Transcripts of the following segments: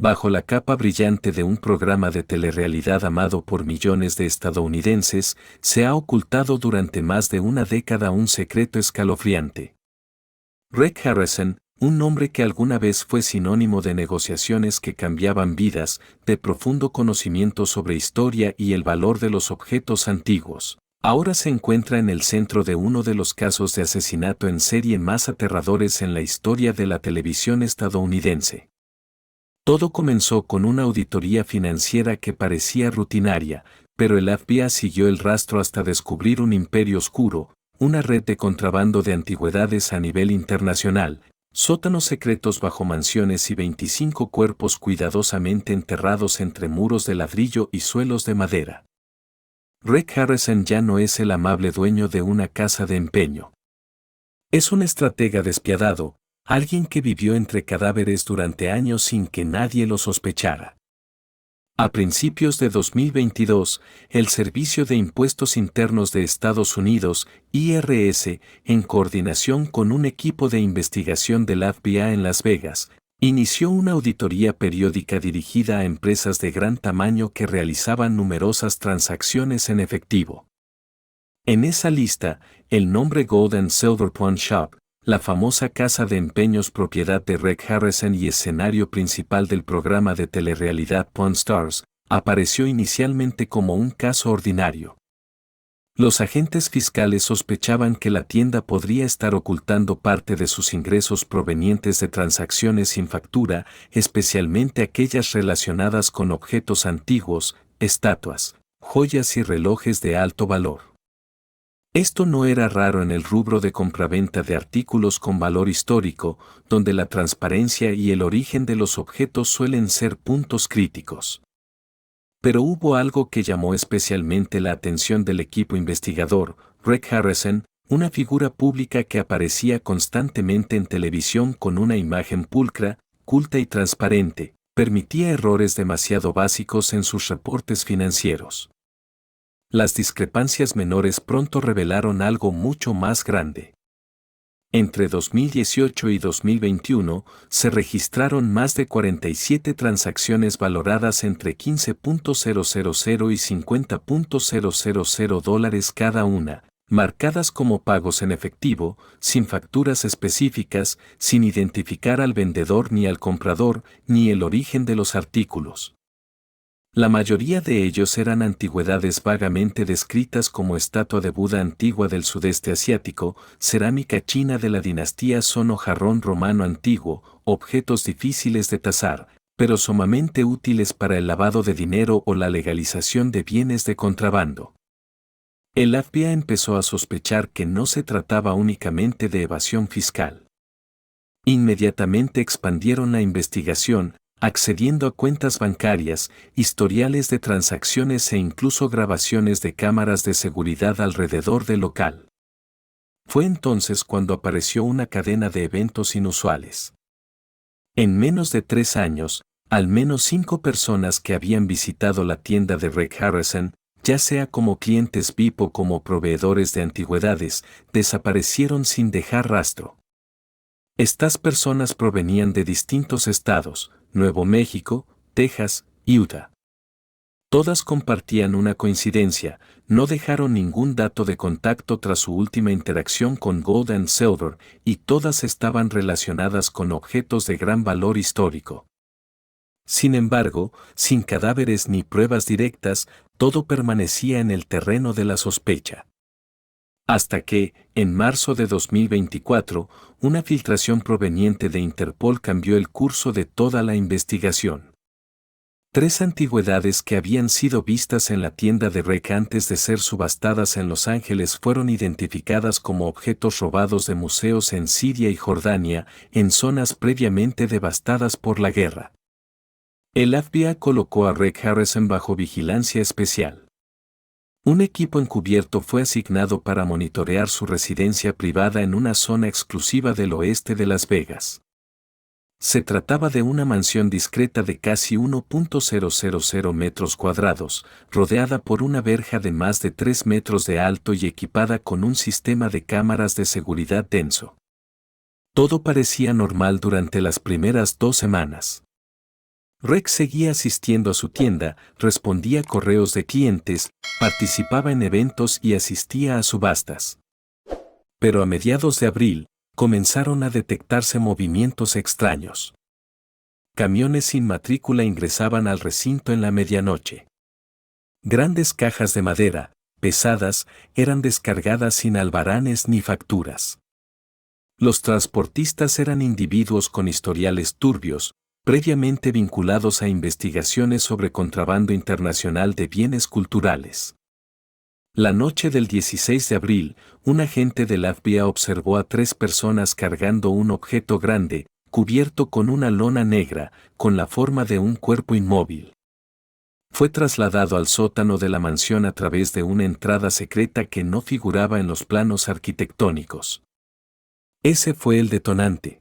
Bajo la capa brillante de un programa de telerrealidad amado por millones de estadounidenses, se ha ocultado durante más de una década un secreto escalofriante. Reg Harrison, un nombre que alguna vez fue sinónimo de negociaciones que cambiaban vidas, de profundo conocimiento sobre historia y el valor de los objetos antiguos, ahora se encuentra en el centro de uno de los casos de asesinato en serie más aterradores en la historia de la televisión estadounidense. Todo comenzó con una auditoría financiera que parecía rutinaria, pero el FBI siguió el rastro hasta descubrir un imperio oscuro, una red de contrabando de antigüedades a nivel internacional, sótanos secretos bajo mansiones y 25 cuerpos cuidadosamente enterrados entre muros de ladrillo y suelos de madera. Reg Harrison ya no es el amable dueño de una casa de empeño. Es un estratega despiadado, alguien que vivió entre cadáveres durante años sin que nadie lo sospechara. A principios de 2022, el Servicio de Impuestos Internos de Estados Unidos, IRS, en coordinación con un equipo de investigación del FBI en Las Vegas, inició una auditoría periódica dirigida a empresas de gran tamaño que realizaban numerosas transacciones en efectivo. En esa lista, el nombre Gold and Silver Pawn Shop, la famosa casa de empeños propiedad de Reg Harrison y escenario principal del programa de telerrealidad Pawn Stars, apareció inicialmente como un caso ordinario. Los agentes fiscales sospechaban que la tienda podría estar ocultando parte de sus ingresos provenientes de transacciones sin factura, especialmente aquellas relacionadas con objetos antiguos, estatuas, joyas y relojes de alto valor. Esto no era raro en el rubro de compraventa de artículos con valor histórico, donde la transparencia y el origen de los objetos suelen ser puntos críticos. Pero hubo algo que llamó especialmente la atención del equipo investigador. Reg Harrison, una figura pública que aparecía constantemente en televisión con una imagen pulcra, culta y transparente, permitía errores demasiado básicos en sus reportes financieros. Las discrepancias menores pronto revelaron algo mucho más grande. Entre 2018 y 2021, se registraron más de 47 transacciones valoradas entre $15.000 y $50.000 cada una, marcadas como pagos en efectivo, sin facturas específicas, sin identificar al vendedor ni al comprador, ni el origen de los artículos. La mayoría de ellos eran antigüedades vagamente descritas como estatua de Buda antigua del sudeste asiático, cerámica china de la dinastía Song o jarrón romano antiguo, objetos difíciles de tasar, pero sumamente útiles para el lavado de dinero o la legalización de bienes de contrabando. El FBI empezó a sospechar que no se trataba únicamente de evasión fiscal. Inmediatamente expandieron la investigación, accediendo a cuentas bancarias, historiales de transacciones e incluso grabaciones de cámaras de seguridad alrededor del local. Fue entonces cuando apareció una cadena de eventos inusuales. En menos de 3 años, al menos 5 personas que habían visitado la tienda de Reg Harrison, ya sea como clientes VIP o como proveedores de antigüedades, desaparecieron sin dejar rastro. Estas personas provenían de distintos estados, Nuevo México, Texas, Utah. Todas compartían una coincidencia, no dejaron ningún dato de contacto tras su última interacción con Gold and Silver, y todas estaban relacionadas con objetos de gran valor histórico. Sin embargo, sin cadáveres ni pruebas directas, todo permanecía en el terreno de la sospecha. Hasta que, en marzo de 2024, una filtración proveniente de Interpol cambió el curso de toda la investigación. 3 antigüedades que habían sido vistas en la tienda de Reg antes de ser subastadas en Los Ángeles fueron identificadas como objetos robados de museos en Siria y Jordania, en zonas previamente devastadas por la guerra. El FBI colocó a Reg Harrison bajo vigilancia especial. Un equipo encubierto fue asignado para monitorear su residencia privada en una zona exclusiva del oeste de Las Vegas. Se trataba de una mansión discreta de casi 1.000 metros cuadrados, rodeada por una verja de más de 3 metros de alto y equipada con un sistema de cámaras de seguridad denso. Todo parecía normal durante las primeras 2 semanas. Rex seguía asistiendo a su tienda, respondía correos de clientes, participaba en eventos y asistía a subastas. Pero a mediados de abril, comenzaron a detectarse movimientos extraños. Camiones sin matrícula ingresaban al recinto en la medianoche. Grandes cajas de madera, pesadas, eran descargadas sin albaranes ni facturas. Los transportistas eran individuos con historiales turbios, previamente vinculados a investigaciones sobre contrabando internacional de bienes culturales. La noche del 16 de abril, un agente del FBI observó a 3 personas cargando un objeto grande, cubierto con una lona negra, con la forma de un cuerpo inmóvil. Fue trasladado al sótano de la mansión a través de una entrada secreta que no figuraba en los planos arquitectónicos. Ese fue el detonante.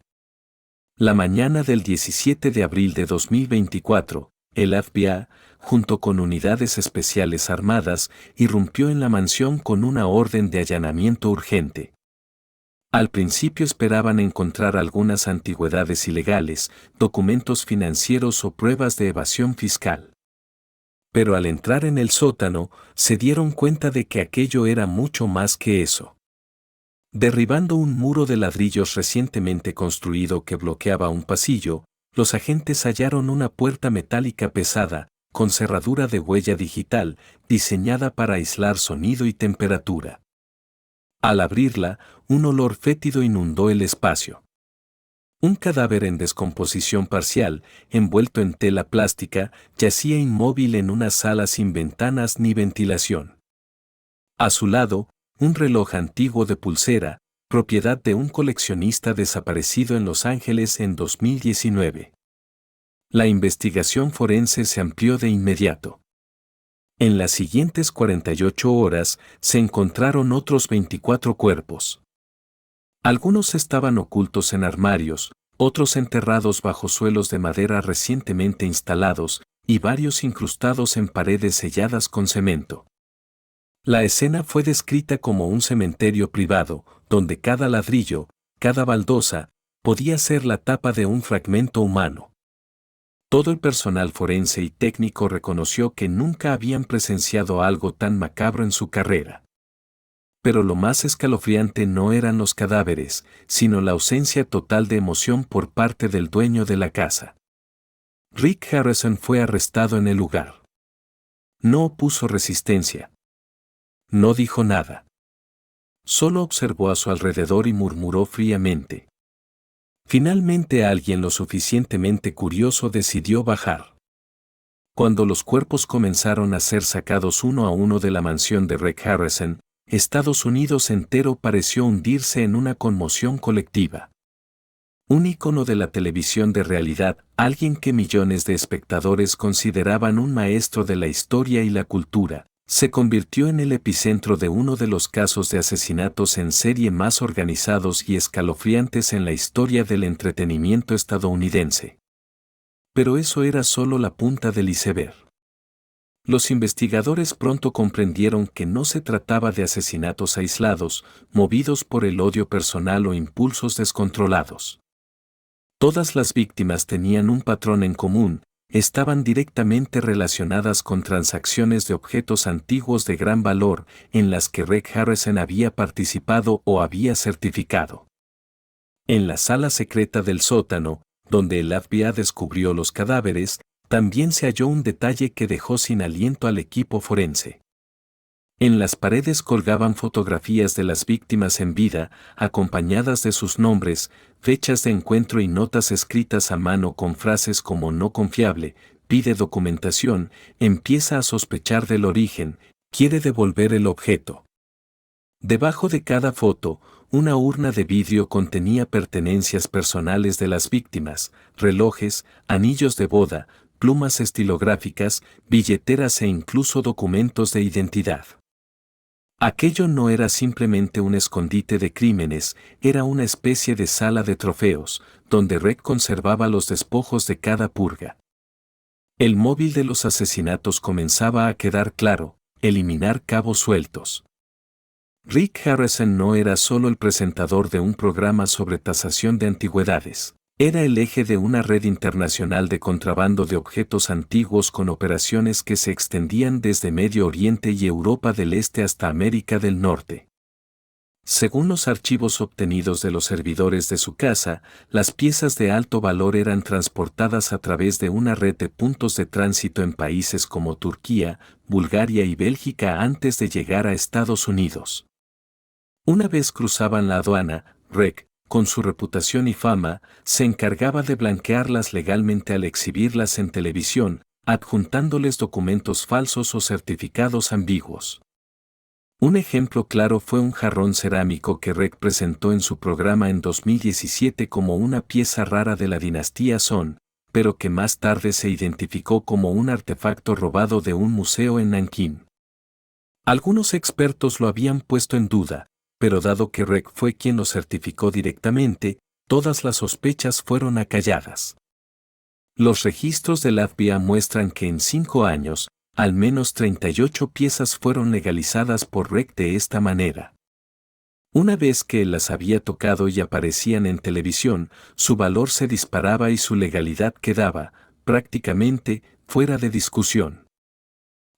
La mañana del 17 de abril de 2024, el FBI, junto con unidades especiales armadas, irrumpió en la mansión con una orden de allanamiento urgente. Al principio esperaban encontrar algunas antigüedades ilegales, documentos financieros o pruebas de evasión fiscal. Pero al entrar en el sótano, se dieron cuenta de que aquello era mucho más que eso. Derribando un muro de ladrillos recientemente construido que bloqueaba un pasillo, los agentes hallaron una puerta metálica pesada, con cerradura de huella digital, diseñada para aislar sonido y temperatura. Al abrirla, un olor fétido inundó el espacio. Un cadáver en descomposición parcial, envuelto en tela plástica, yacía inmóvil en una sala sin ventanas ni ventilación. A su lado, un reloj antiguo de pulsera, propiedad de un coleccionista desaparecido en Los Ángeles en 2019. La investigación forense se amplió de inmediato. En las siguientes 48 horas se encontraron otros 24 cuerpos. Algunos estaban ocultos en armarios, otros enterrados bajo suelos de madera recientemente instalados, y varios incrustados en paredes selladas con cemento. La escena fue descrita como un cementerio privado, donde cada ladrillo, cada baldosa, podía ser la tapa de un fragmento humano. Todo el personal forense y técnico reconoció que nunca habían presenciado algo tan macabro en su carrera. Pero lo más escalofriante no eran los cadáveres, sino la ausencia total de emoción por parte del dueño de la casa. Rick Harrison fue arrestado en el lugar. No opuso resistencia. No dijo nada. Solo observó a su alrededor y murmuró fríamente. Finalmente alguien lo suficientemente curioso decidió bajar. Cuando los cuerpos comenzaron a ser sacados uno a uno de la mansión de Rick Harrison, Estados Unidos entero pareció hundirse en una conmoción colectiva. Un ícono de la televisión de realidad, alguien que millones de espectadores consideraban un maestro de la historia y la cultura, se convirtió en el epicentro de uno de los casos de asesinatos en serie más organizados y escalofriantes en la historia del entretenimiento estadounidense. Pero eso era solo la punta del iceberg. Los investigadores pronto comprendieron que no se trataba de asesinatos aislados, movidos por el odio personal o impulsos descontrolados. Todas las víctimas tenían un patrón en común, estaban directamente relacionadas con transacciones de objetos antiguos de gran valor en las que Rick Harrison había participado o había certificado. En la sala secreta del sótano, donde el FBI descubrió los cadáveres, también se halló un detalle que dejó sin aliento al equipo forense. En las paredes colgaban fotografías de las víctimas en vida, acompañadas de sus nombres, fechas de encuentro y notas escritas a mano con frases como no confiable, pide documentación, empieza a sospechar del origen, quiere devolver el objeto. Debajo de cada foto, una urna de vidrio contenía pertenencias personales de las víctimas, relojes, anillos de boda, plumas estilográficas, billeteras e incluso documentos de identidad. Aquello no era simplemente un escondite de crímenes, era una especie de sala de trofeos, donde Rick conservaba los despojos de cada purga. El móvil de los asesinatos comenzaba a quedar claro, eliminar cabos sueltos. Rick Harrison no era solo el presentador de un programa sobre tasación de antigüedades. Era el eje de una red internacional de contrabando de objetos antiguos con operaciones que se extendían desde Medio Oriente y Europa del Este hasta América del Norte. Según los archivos obtenidos de los servidores de su casa, las piezas de alto valor eran transportadas a través de una red de puntos de tránsito en países como Turquía, Bulgaria y Bélgica antes de llegar a Estados Unidos. Una vez cruzaban la aduana, REC, con su reputación y fama, se encargaba de blanquearlas legalmente al exhibirlas en televisión, adjuntándoles documentos falsos o certificados ambiguos. Un ejemplo claro fue un jarrón cerámico que REC presentó en su programa en 2017 como una pieza rara de la dinastía Song, pero que más tarde se identificó como un artefacto robado de un museo en Nankín. Algunos expertos lo habían puesto en duda, pero dado que REC fue quien lo certificó directamente, todas las sospechas fueron acalladas. Los registros del FBI muestran que en 5 años, al menos 38 piezas fueron legalizadas por REC de esta manera. Una vez que las había tocado y aparecían en televisión, su valor se disparaba y su legalidad quedaba, prácticamente, fuera de discusión.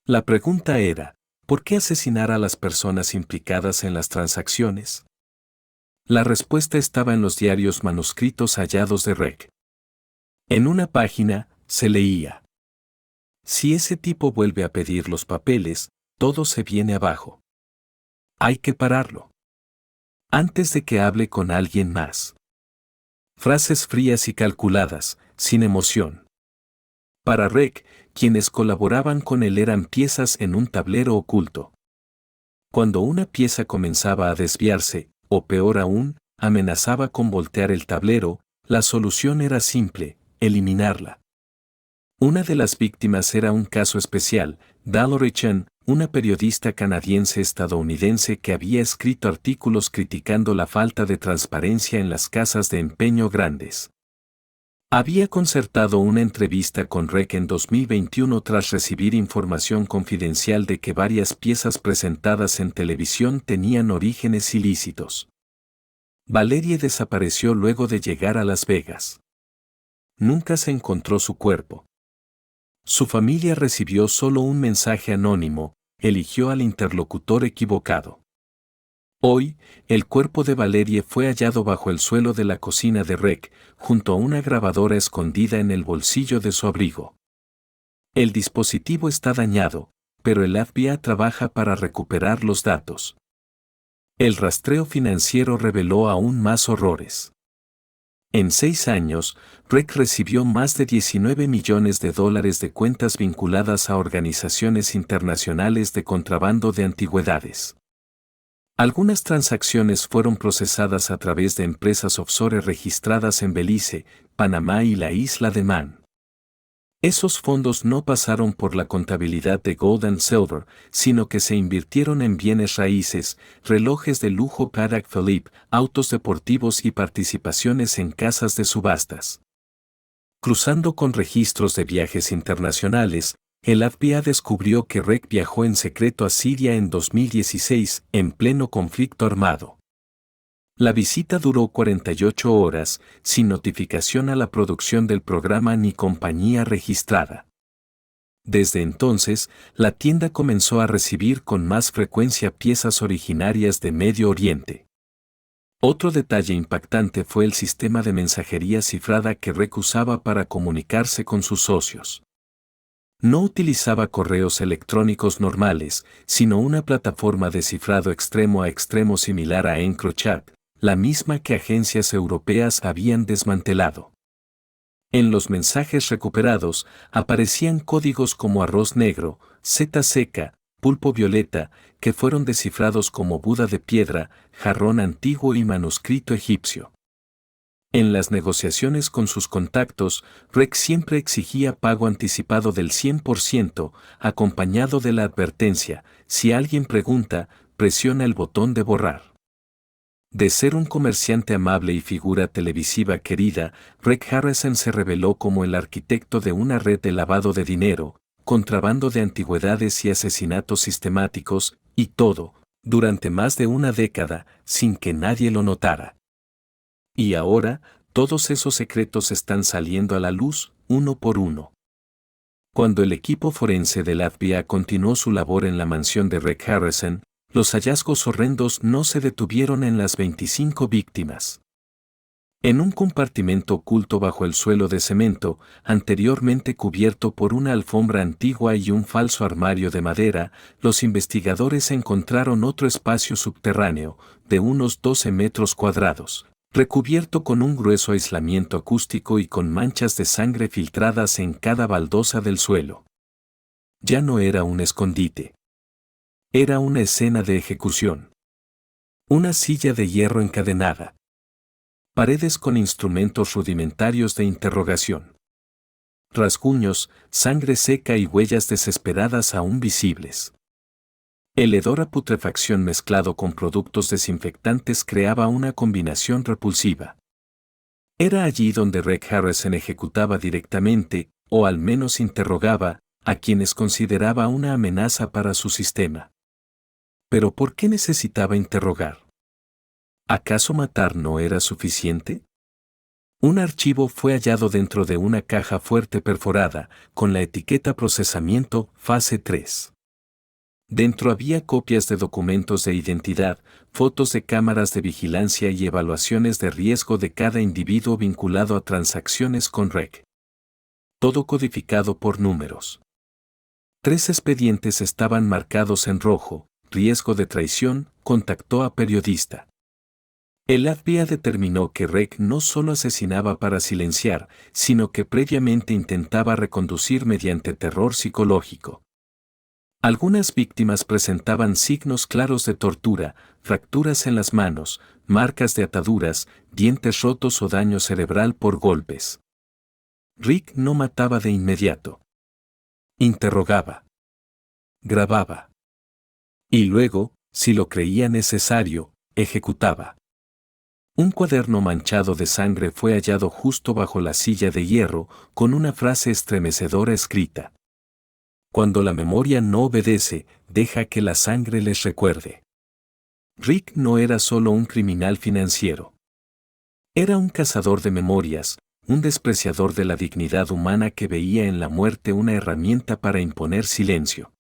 La pregunta era, ¿por qué asesinar a las personas implicadas en las transacciones? La respuesta estaba en los diarios manuscritos hallados de REC. En una página, se leía: si ese tipo vuelve a pedir los papeles, todo se viene abajo. Hay que pararlo. Antes de que hable con alguien más. Frases frías y calculadas, sin emoción. Para REC, quienes colaboraban con él eran piezas en un tablero oculto. Cuando una pieza comenzaba a desviarse, o peor aún, amenazaba con voltear el tablero, la solución era simple: eliminarla. Una de las víctimas era un caso especial, Valerie Chen, una periodista canadiense-estadounidense que había escrito artículos criticando la falta de transparencia en las casas de empeño grandes. Había concertado una entrevista con REC en 2021 tras recibir información confidencial de que varias piezas presentadas en televisión tenían orígenes ilícitos. Valerie desapareció luego de llegar a Las Vegas. Nunca se encontró su cuerpo. Su familia recibió solo un mensaje anónimo: eligió al interlocutor equivocado. Hoy, el cuerpo de Valerie fue hallado bajo el suelo de la cocina de REC, junto a una grabadora escondida en el bolsillo de su abrigo. El dispositivo está dañado, pero el FBI trabaja para recuperar los datos. El rastreo financiero reveló aún más horrores. En 6 años, REC recibió más de $19 millones de cuentas vinculadas a organizaciones internacionales de contrabando de antigüedades. Algunas transacciones fueron procesadas a través de empresas offshore registradas en Belice, Panamá y la isla de Man. Esos fondos no pasaron por la contabilidad de Gold and Silver, sino que se invirtieron en bienes raíces, relojes de lujo Patek Philippe, autos deportivos y participaciones en casas de subastas. Cruzando con registros de viajes internacionales, el FBI descubrió que REC viajó en secreto a Siria en 2016, en pleno conflicto armado. La visita duró 48 horas, sin notificación a la producción del programa ni compañía registrada. Desde entonces, la tienda comenzó a recibir con más frecuencia piezas originarias de Medio Oriente. Otro detalle impactante fue el sistema de mensajería cifrada que REC usaba para comunicarse con sus socios. No utilizaba correos electrónicos normales, sino una plataforma de cifrado extremo a extremo similar a EncroChat, la misma que agencias europeas habían desmantelado. En los mensajes recuperados aparecían códigos como arroz negro, seta seca, pulpo violeta, que fueron descifrados como Buda de piedra, jarrón antiguo y manuscrito egipcio. En las negociaciones con sus contactos, REC siempre exigía pago anticipado del 100%, acompañado de la advertencia: si alguien pregunta, presiona el botón de borrar. De ser un comerciante amable y figura televisiva querida, REC Harrison se reveló como el arquitecto de una red de lavado de dinero, contrabando de antigüedades y asesinatos sistemáticos, y todo, durante más de una década, sin que nadie lo notara. Y ahora, Todos esos secretos están saliendo a la luz, uno por uno. Cuando el equipo forense del FBI continuó su labor en la mansión de Reg Harrison, los hallazgos horrendos no se detuvieron en las 25 víctimas. En un compartimento oculto bajo el suelo de cemento, anteriormente cubierto por una alfombra antigua y un falso armario de madera, los investigadores encontraron otro espacio subterráneo, de unos 12 metros cuadrados, recubierto con un grueso aislamiento acústico y con manchas de sangre filtradas en cada baldosa del suelo. Ya no era un escondite. Era una escena de ejecución. Una silla de hierro encadenada. Paredes con instrumentos rudimentarios de interrogación. Rasguños, sangre seca y huellas desesperadas aún visibles. El hedor a putrefacción mezclado con productos desinfectantes creaba una combinación repulsiva. Era allí donde Reg Harrison ejecutaba directamente, o al menos interrogaba, a quienes consideraba una amenaza para su sistema. ¿Pero por qué necesitaba interrogar? ¿Acaso matar no era suficiente? Un archivo fue hallado dentro de una caja fuerte perforada, con la etiqueta Procesamiento, Fase 3. Dentro había copias de documentos de identidad, fotos de cámaras de vigilancia y evaluaciones de riesgo de cada individuo vinculado a transacciones con Reg. Todo codificado por números. 3 expedientes estaban marcados en rojo: riesgo de traición, contactó a periodista. El FBI determinó que Reg no solo asesinaba para silenciar, sino que previamente intentaba reconducir mediante terror psicológico. Algunas víctimas presentaban signos claros de tortura, fracturas en las manos, marcas de ataduras, dientes rotos o daño cerebral por golpes. Rick no mataba de inmediato. Interrogaba. Grababa. Y luego, si lo creía necesario, ejecutaba. Un cuaderno manchado de sangre fue hallado justo bajo la silla de hierro, con una frase estremecedora escrita: cuando la memoria no obedece, deja que la sangre les recuerde. Rick no era solo un criminal financiero. Era un cazador de memorias, un despreciador de la dignidad humana que veía en la muerte una herramienta para imponer silencio.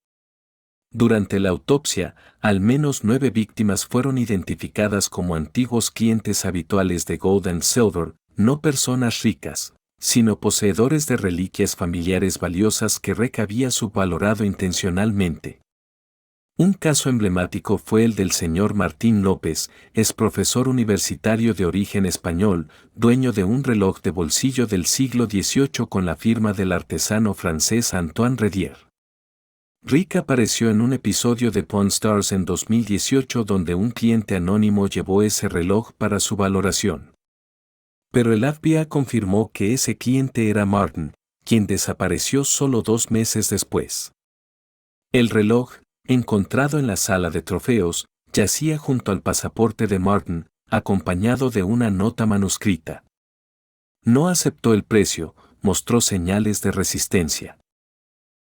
Durante la autopsia, al menos 9 víctimas fueron identificadas como antiguos clientes habituales de Gold and Silver, no personas ricas, sino poseedores de reliquias familiares valiosas que Reg había subvalorado intencionalmente. Un caso emblemático fue el del señor Martín López, ex profesor universitario de origen español, dueño de un reloj de bolsillo del siglo XVIII con la firma del artesano francés Antoine Redier. Rick apareció en un episodio de Pawn Stars en 2018 donde un cliente anónimo llevó ese reloj para su valoración. Pero el FBI confirmó que ese cliente era Martin, quien desapareció solo 2 meses después. El reloj, encontrado en la sala de trofeos, yacía junto al pasaporte de Martin, acompañado de una nota manuscrita. No aceptó el precio, mostró señales de resistencia.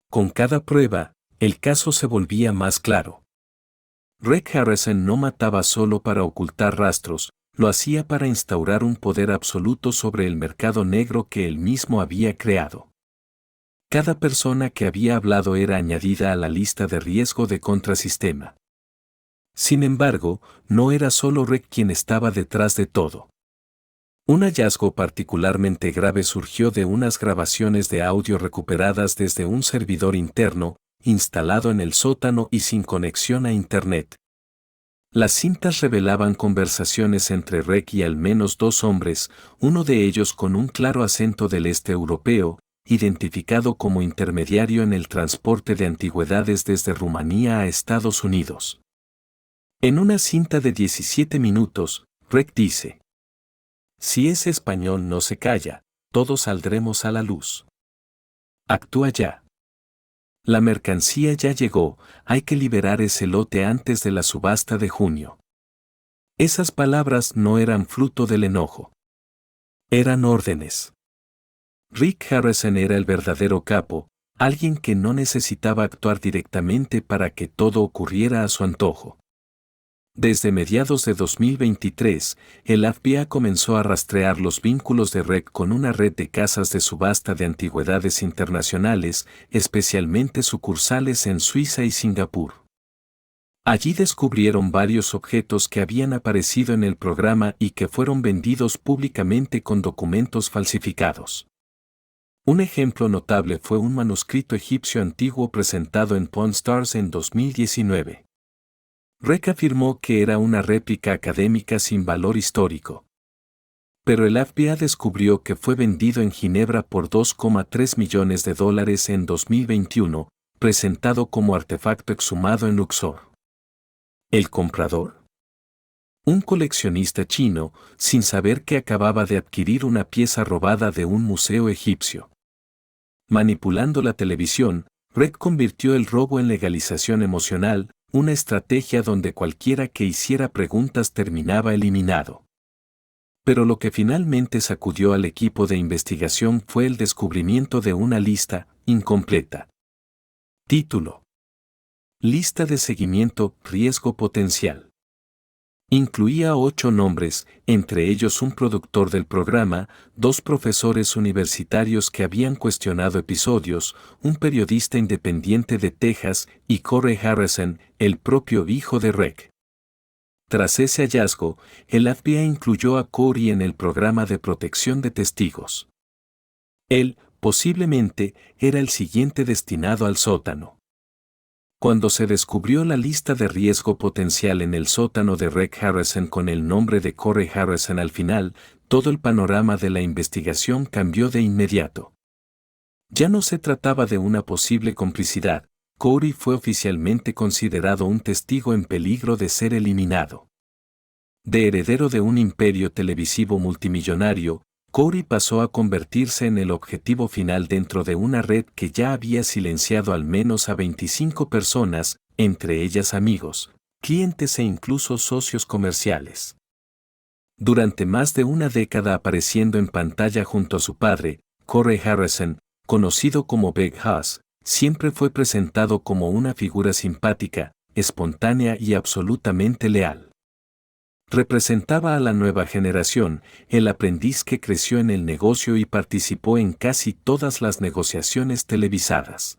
Con cada prueba, el caso se volvía más claro. Reg Harrison no mataba solo para ocultar rastros, lo hacía para instaurar un poder absoluto sobre el mercado negro que él mismo había creado. Cada persona que había hablado era añadida a la lista de riesgo de contrasistema. Sin embargo, no era solo Reg quien estaba detrás de todo. Un hallazgo particularmente grave surgió de unas grabaciones de audio recuperadas desde un servidor interno, instalado en el sótano y sin conexión a Internet. Las cintas revelaban conversaciones entre Reg y al menos 2 hombres, uno de ellos con un claro acento del este europeo, identificado como intermediario en el transporte de antigüedades desde Rumanía a Estados Unidos. En una cinta de 17 minutos, Reg dice: si ese español no se calla, todos saldremos a la luz. Actúa ya. La mercancía ya llegó, hay que liberar ese lote antes de la subasta de junio. Esas palabras no eran fruto del enojo. Eran órdenes. Rick Harrison era el verdadero capo, alguien que no necesitaba actuar directamente para que todo ocurriera a su antojo. Desde mediados de 2023, el FBI comenzó a rastrear los vínculos de REC con una red de casas de subasta de antigüedades internacionales, especialmente sucursales en Suiza y Singapur. Allí descubrieron varios objetos que habían aparecido en el programa y que fueron vendidos públicamente con documentos falsificados. Un ejemplo notable fue un manuscrito egipcio antiguo presentado en Pawn Stars en 2019. REC afirmó que era una réplica académica sin valor histórico. Pero el FBI descubrió que fue vendido en Ginebra por $2,3 millones en 2021, presentado como artefacto exhumado en Luxor. ¿El comprador? Un coleccionista chino, sin saber que acababa de adquirir una pieza robada de un museo egipcio. Manipulando la televisión, REC convirtió el robo en legalización emocional, una estrategia donde cualquiera que hiciera preguntas terminaba eliminado. Pero lo que finalmente sacudió al equipo de investigación fue el descubrimiento de una lista incompleta. Título: Lista de seguimiento, riesgo potencial. Incluía 8 nombres, entre ellos un productor del programa, 2 profesores universitarios que habían cuestionado episodios, un periodista independiente de Texas y Corey Harrison, el propio hijo de REC. Tras ese hallazgo, el FBI incluyó a Corey en el programa de protección de testigos. Él, posiblemente, era el siguiente destinado al sótano. Cuando se descubrió la lista de riesgo potencial en el sótano de REC Harrison con el nombre de Corey Harrison al final, todo el panorama de la investigación cambió de inmediato. Ya no se trataba de una posible complicidad, Corey fue oficialmente considerado un testigo en peligro de ser eliminado. De heredero de un imperio televisivo multimillonario, Corey pasó a convertirse en el objetivo final dentro de una red que ya había silenciado al menos a 25 personas, entre ellas amigos, clientes e incluso socios comerciales. Durante más de una década apareciendo en pantalla junto a su padre, Corey Harrison, conocido como Big Hoss, siempre fue presentado como una figura simpática, espontánea y absolutamente leal. Representaba a la nueva generación, el aprendiz que creció en el negocio y participó en casi todas las negociaciones televisadas.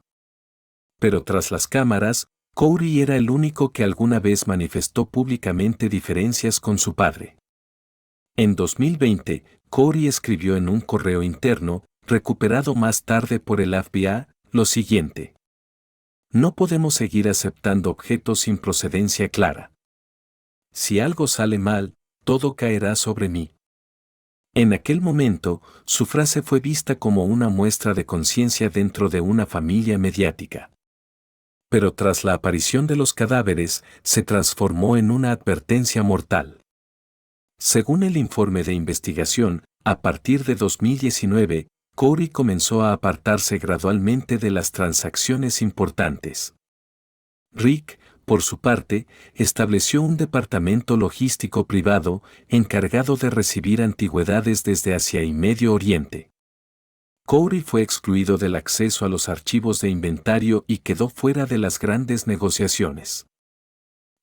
Pero tras las cámaras, Corey era el único que alguna vez manifestó públicamente diferencias con su padre. En 2020, Corey escribió en un correo interno, recuperado más tarde por el FBI, lo siguiente: "No podemos seguir aceptando objetos sin procedencia clara. Si algo sale mal, todo caerá sobre mí". En aquel momento, su frase fue vista como una muestra de conciencia dentro de una familia mediática. Pero tras la aparición de los cadáveres, se transformó en una advertencia mortal. Según el informe de investigación, a partir de 2019, Corey comenzó a apartarse gradualmente de las transacciones importantes. Rick, por su parte, estableció un departamento logístico privado, encargado de recibir antigüedades desde Asia y Medio Oriente. Corey fue excluido del acceso a los archivos de inventario y quedó fuera de las grandes negociaciones.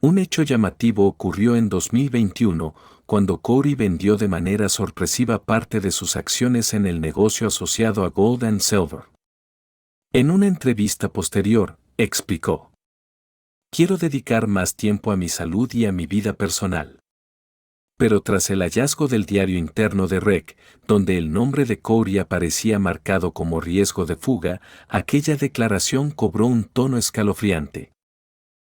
Un hecho llamativo ocurrió en 2021, cuando Corey vendió de manera sorpresiva parte de sus acciones en el negocio asociado a Gold and Silver. En una entrevista posterior, explicó: "Quiero dedicar más tiempo a mi salud y a mi vida personal". Pero tras el hallazgo del diario interno de REC, donde el nombre de Corey aparecía marcado como riesgo de fuga, aquella declaración cobró un tono escalofriante.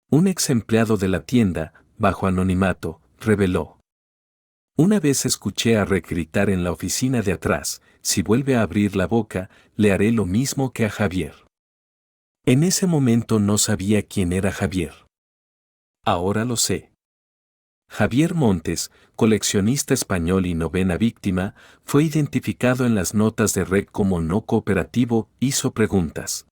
Un ex empleado de la tienda, bajo anonimato, reveló: "Una vez escuché a REC gritar en la oficina de atrás: 'Si vuelve a abrir la boca, le haré lo mismo que a Javier'". En ese momento no sabía quién era Javier. Ahora lo sé. Javier Montes, coleccionista español y novena víctima, fue identificado en las notas de REC como no cooperativo, hizo preguntas.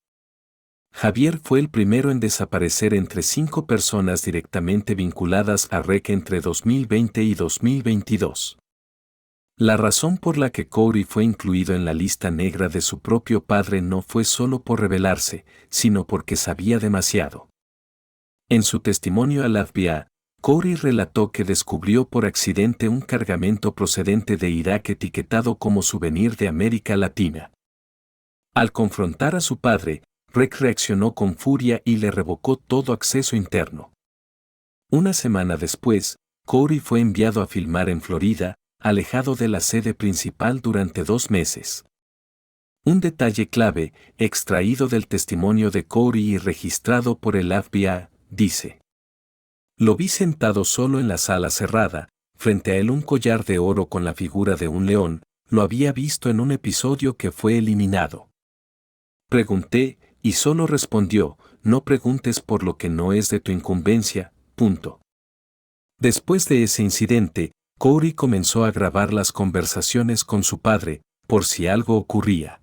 Javier fue el primero en desaparecer entre 5 personas directamente vinculadas a REC entre 2020 y 2022. La razón por la que Corey fue incluido en la lista negra de su propio padre no fue solo por rebelarse, sino porque sabía demasiado. En su testimonio al FBI, Corey relató que descubrió por accidente un cargamento procedente de Irak etiquetado como souvenir de América Latina. Al confrontar a su padre, Rec reaccionó con furia y le revocó todo acceso interno. Una semana después, Corey fue enviado a filmar en Florida, alejado de la sede principal durante 2 meses. Un detalle clave, extraído del testimonio de Corey y registrado por el FBI, dice: lo vi sentado solo en la sala cerrada, frente a él un collar de oro con la figura de un león, lo había visto en un episodio que fue eliminado. Pregunté, y solo respondió: no preguntes por lo que no es de tu incumbencia, punto. Después de ese incidente, Corey comenzó a grabar las conversaciones con su padre, por si algo ocurría.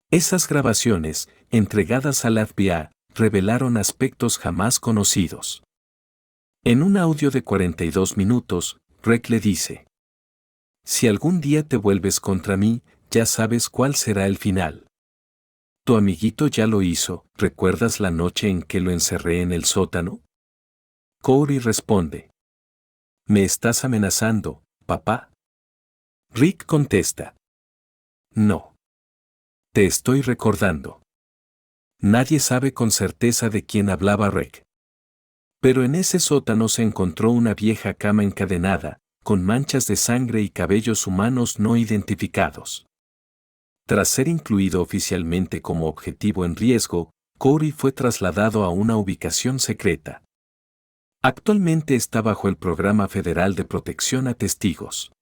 Esas grabaciones, entregadas al FBI, revelaron aspectos jamás conocidos. En un audio de 42 minutos, Rec le dice: si algún día te vuelves contra mí, ya sabes cuál será el final. Tu amiguito ya lo hizo, ¿recuerdas la noche en que lo encerré en el sótano? Corey responde: ¿me estás amenazando, papá? Rick contesta: no. Te estoy recordando. Nadie sabe con certeza de quién hablaba Rec. Pero en ese sótano se encontró una vieja cama encadenada, con manchas de sangre y cabellos humanos no identificados. Tras ser incluido oficialmente como objetivo en riesgo, Corey fue trasladado a una ubicación secreta. Actualmente está bajo el Programa Federal de Protección a Testigos.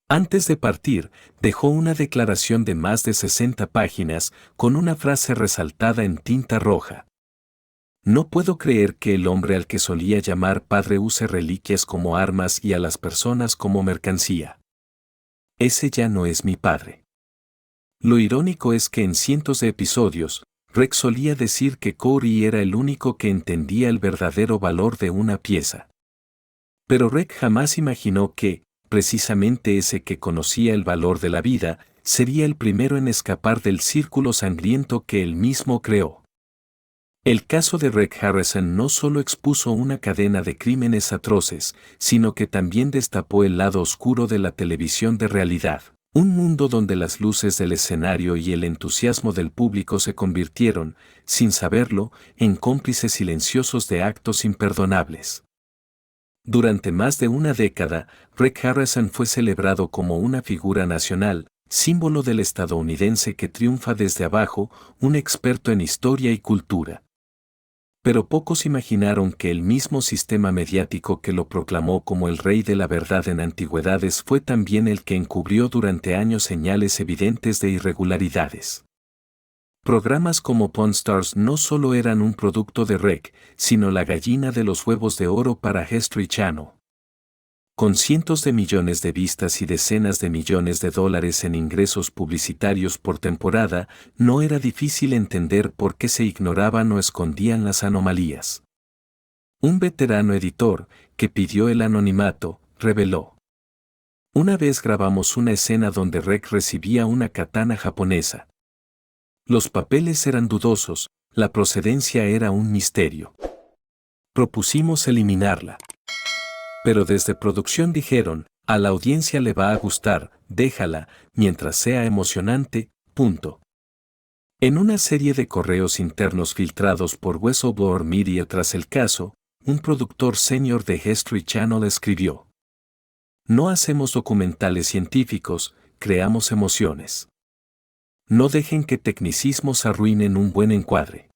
Antes de partir, dejó una declaración de más de 60 páginas con una frase resaltada en tinta roja: no puedo creer que el hombre al que solía llamar padre use reliquias como armas y a las personas como mercancía. Ese ya no es mi padre. Lo irónico es que en cientos de episodios, Rec solía decir que Corey era el único que entendía el verdadero valor de una pieza. Pero Rec jamás imaginó que, precisamente ese que conocía el valor de la vida, sería el primero en escapar del círculo sangriento que él mismo creó. El caso de Rec Harrison no solo expuso una cadena de crímenes atroces, sino que también destapó el lado oscuro de la televisión de realidad, un mundo donde las luces del escenario y el entusiasmo del público se convirtieron, sin saberlo, en cómplices silenciosos de actos imperdonables. Durante más de una década, Rec Harrison fue celebrado como una figura nacional, símbolo del estadounidense que triunfa desde abajo, un experto en historia y cultura. Pero pocos imaginaron que el mismo sistema mediático que lo proclamó como el rey de la verdad en antigüedades fue también el que encubrió durante años señales evidentes de irregularidades. Programas como Pawn Stars no solo eran un producto de Rec, sino la gallina de los huevos de oro para History Channel. Con cientos de millones de vistas y decenas de millones de dólares en ingresos publicitarios por temporada, no era difícil entender por qué se ignoraban o escondían las anomalías. Un veterano editor, que pidió el anonimato, reveló: una vez grabamos una escena donde Rec recibía una katana japonesa. Los papeles eran dudosos, la procedencia era un misterio. Propusimos eliminarla. Pero desde producción dijeron: a la audiencia le va a gustar, déjala, mientras sea emocionante, punto. En una serie de correos internos filtrados por Whistleblower Media tras el caso, un productor senior de History Channel escribió: no hacemos documentales científicos, creamos emociones. No dejen que tecnicismos arruinen un buen encuadre.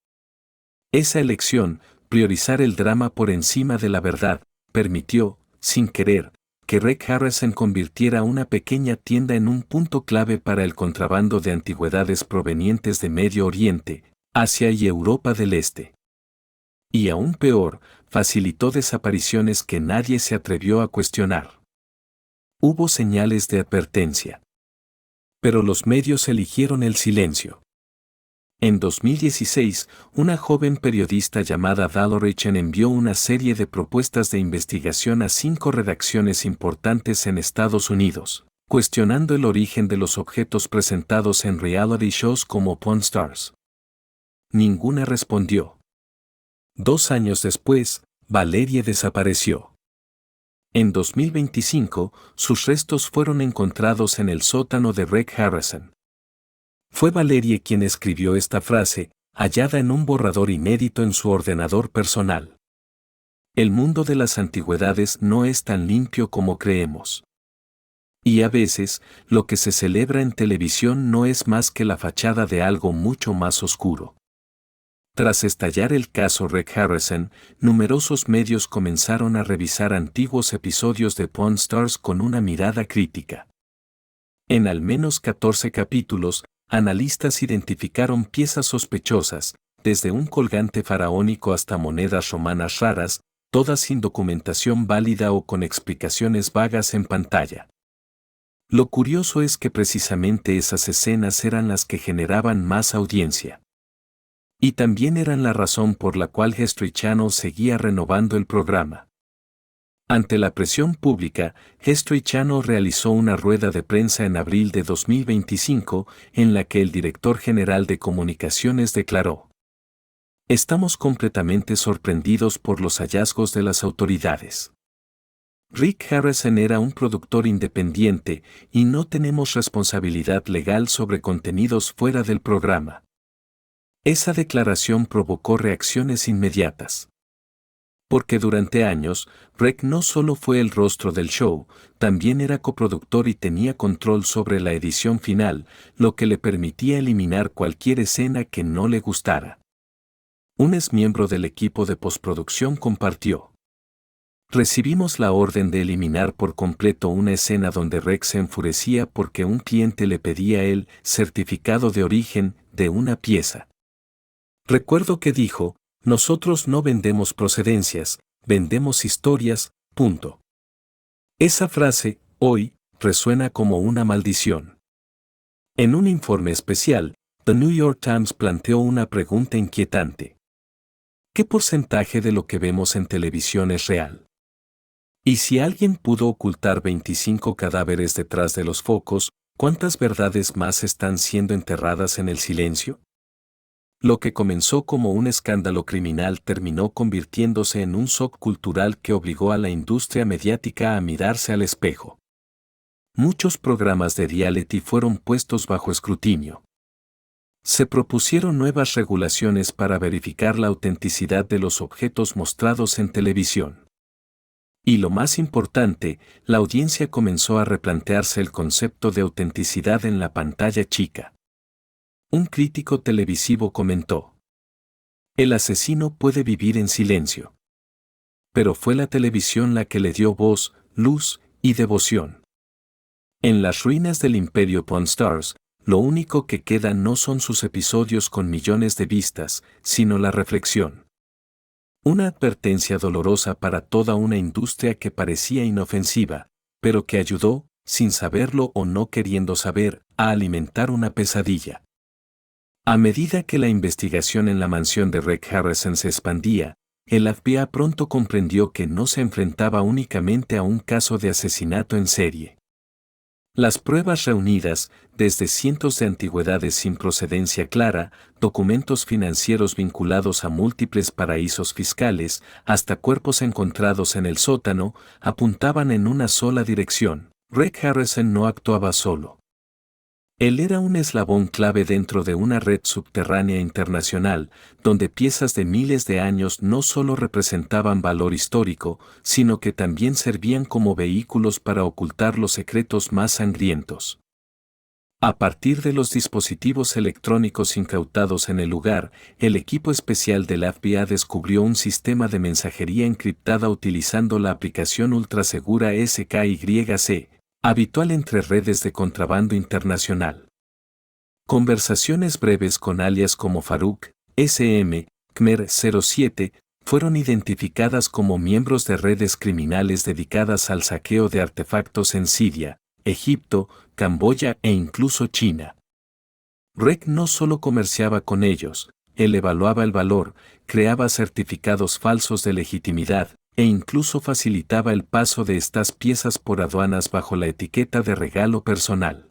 Esa elección, priorizar el drama por encima de la verdad, permitió, sin querer, que Rec Harrison convirtiera una pequeña tienda en un punto clave para el contrabando de antigüedades provenientes de Medio Oriente, Asia y Europa del Este. Y aún peor, facilitó desapariciones que nadie se atrevió a cuestionar. Hubo señales de advertencia. Pero los medios eligieron el silencio. En 2016, una joven periodista llamada Valerie Chen envió una serie de propuestas de investigación a 5 redacciones importantes en Estados Unidos, cuestionando el origen de los objetos presentados en reality shows como Pawn Stars. Ninguna respondió. 2 años después, Valerie desapareció. En 2025, sus restos fueron encontrados en el sótano de Reg Harrison. Fue Valerie quien escribió esta frase, hallada en un borrador inédito en su ordenador personal. El mundo de las antigüedades no es tan limpio como creemos. Y a veces, lo que se celebra en televisión no es más que la fachada de algo mucho más oscuro. Tras estallar el caso Reg Harrison, numerosos medios comenzaron a revisar antiguos episodios de Pawn Stars con una mirada crítica. En al menos 14 capítulos, analistas identificaron piezas sospechosas, desde un colgante faraónico hasta monedas romanas raras, todas sin documentación válida o con explicaciones vagas en pantalla. Lo curioso es que precisamente esas escenas eran las que generaban más audiencia. Y también eran la razón por la cual History Channel seguía renovando el programa. Ante la presión pública, History Channel realizó una rueda de prensa en abril de 2025, en la que el director general de comunicaciones declaró: "Estamos completamente sorprendidos por los hallazgos de las autoridades. Rick Harrison era un productor independiente y no tenemos responsabilidad legal sobre contenidos fuera del programa". Esa declaración provocó reacciones inmediatas. Porque durante años, Reg no solo fue el rostro del show, también era coproductor y tenía control sobre la edición final, lo que le permitía eliminar cualquier escena que no le gustara. Un exmiembro del equipo de postproducción compartió: "Recibimos la orden de eliminar por completo una escena donde Reg se enfurecía porque un cliente le pedía el certificado de origen de una pieza. Recuerdo que dijo: nosotros no vendemos procedencias, vendemos historias, punto". Esa frase, hoy, resuena como una maldición. En un informe especial, The New York Times planteó una pregunta inquietante. ¿Qué porcentaje de lo que vemos en televisión es real? Y si alguien pudo ocultar 25 cadáveres detrás de los focos, ¿cuántas verdades más están siendo enterradas en el silencio? Lo que comenzó como un escándalo criminal terminó convirtiéndose en un shock cultural que obligó a la industria mediática a mirarse al espejo. Muchos programas de reality fueron puestos bajo escrutinio. Se propusieron nuevas regulaciones para verificar la autenticidad de los objetos mostrados en televisión. Y lo más importante, la audiencia comenzó a replantearse el concepto de autenticidad en la pantalla chica. Un crítico televisivo comentó: "El asesino puede vivir en silencio. Pero fue la televisión la que le dio voz, luz y devoción. En las ruinas del imperio Pawn Stars, lo único que queda no son sus episodios con millones de vistas, sino la reflexión". Una advertencia dolorosa para toda una industria que parecía inofensiva, pero que ayudó, sin saberlo o no queriendo saber, a alimentar una pesadilla. A medida que la investigación en la mansión de Reg Harrison se expandía, el FBI pronto comprendió que no se enfrentaba únicamente a un caso de asesinato en serie. Las pruebas reunidas, desde cientos de antigüedades sin procedencia clara, documentos financieros vinculados a múltiples paraísos fiscales, hasta cuerpos encontrados en el sótano, apuntaban en una sola dirección: Reg Harrison no actuaba solo. Él era un eslabón clave dentro de una red subterránea internacional, donde piezas de miles de años no solo representaban valor histórico, sino que también servían como vehículos para ocultar los secretos más sangrientos. A partir de los dispositivos electrónicos incautados en el lugar, el equipo especial del FBI descubrió un sistema de mensajería encriptada utilizando la aplicación ultrasegura SKYC, habitual entre redes de contrabando internacional. Conversaciones breves con alias como Farouk, SM, Khmer 07, fueron identificadas como miembros de redes criminales dedicadas al saqueo de artefactos en Siria, Egipto, Camboya e incluso China. Reg no solo comerciaba con ellos, él evaluaba el valor, creaba certificados falsos de legitimidad, e incluso facilitaba el paso de estas piezas por aduanas bajo la etiqueta de regalo personal.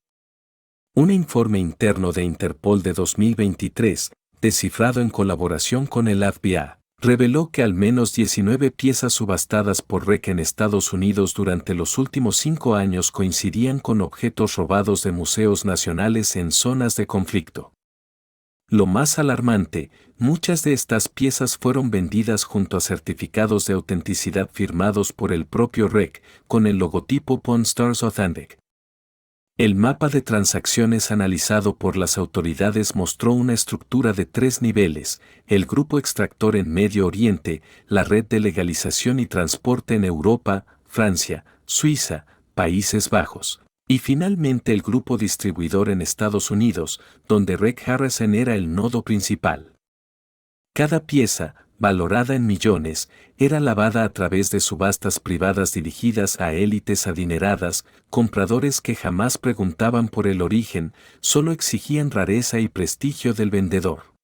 Un informe interno de Interpol de 2023, descifrado en colaboración con el FBI, reveló que al menos 19 piezas subastadas por Rec en Estados Unidos durante los últimos 5 años coincidían con objetos robados de museos nacionales en zonas de conflicto. Lo más alarmante, muchas de estas piezas fueron vendidas junto a certificados de autenticidad firmados por el propio Rec, con el logotipo Pawn Stars Authentic. El mapa de transacciones analizado por las autoridades mostró una estructura de 3 niveles: el grupo extractor en Medio Oriente, la red de legalización y transporte en Europa, Francia, Suiza, Países Bajos, y finalmente el grupo distribuidor en Estados Unidos, donde Rec Harrison era el nodo principal. Cada pieza, valorada en millones, era lavada a través de subastas privadas dirigidas a élites adineradas, compradores que jamás preguntaban por el origen, solo exigían rareza y prestigio del vendedor.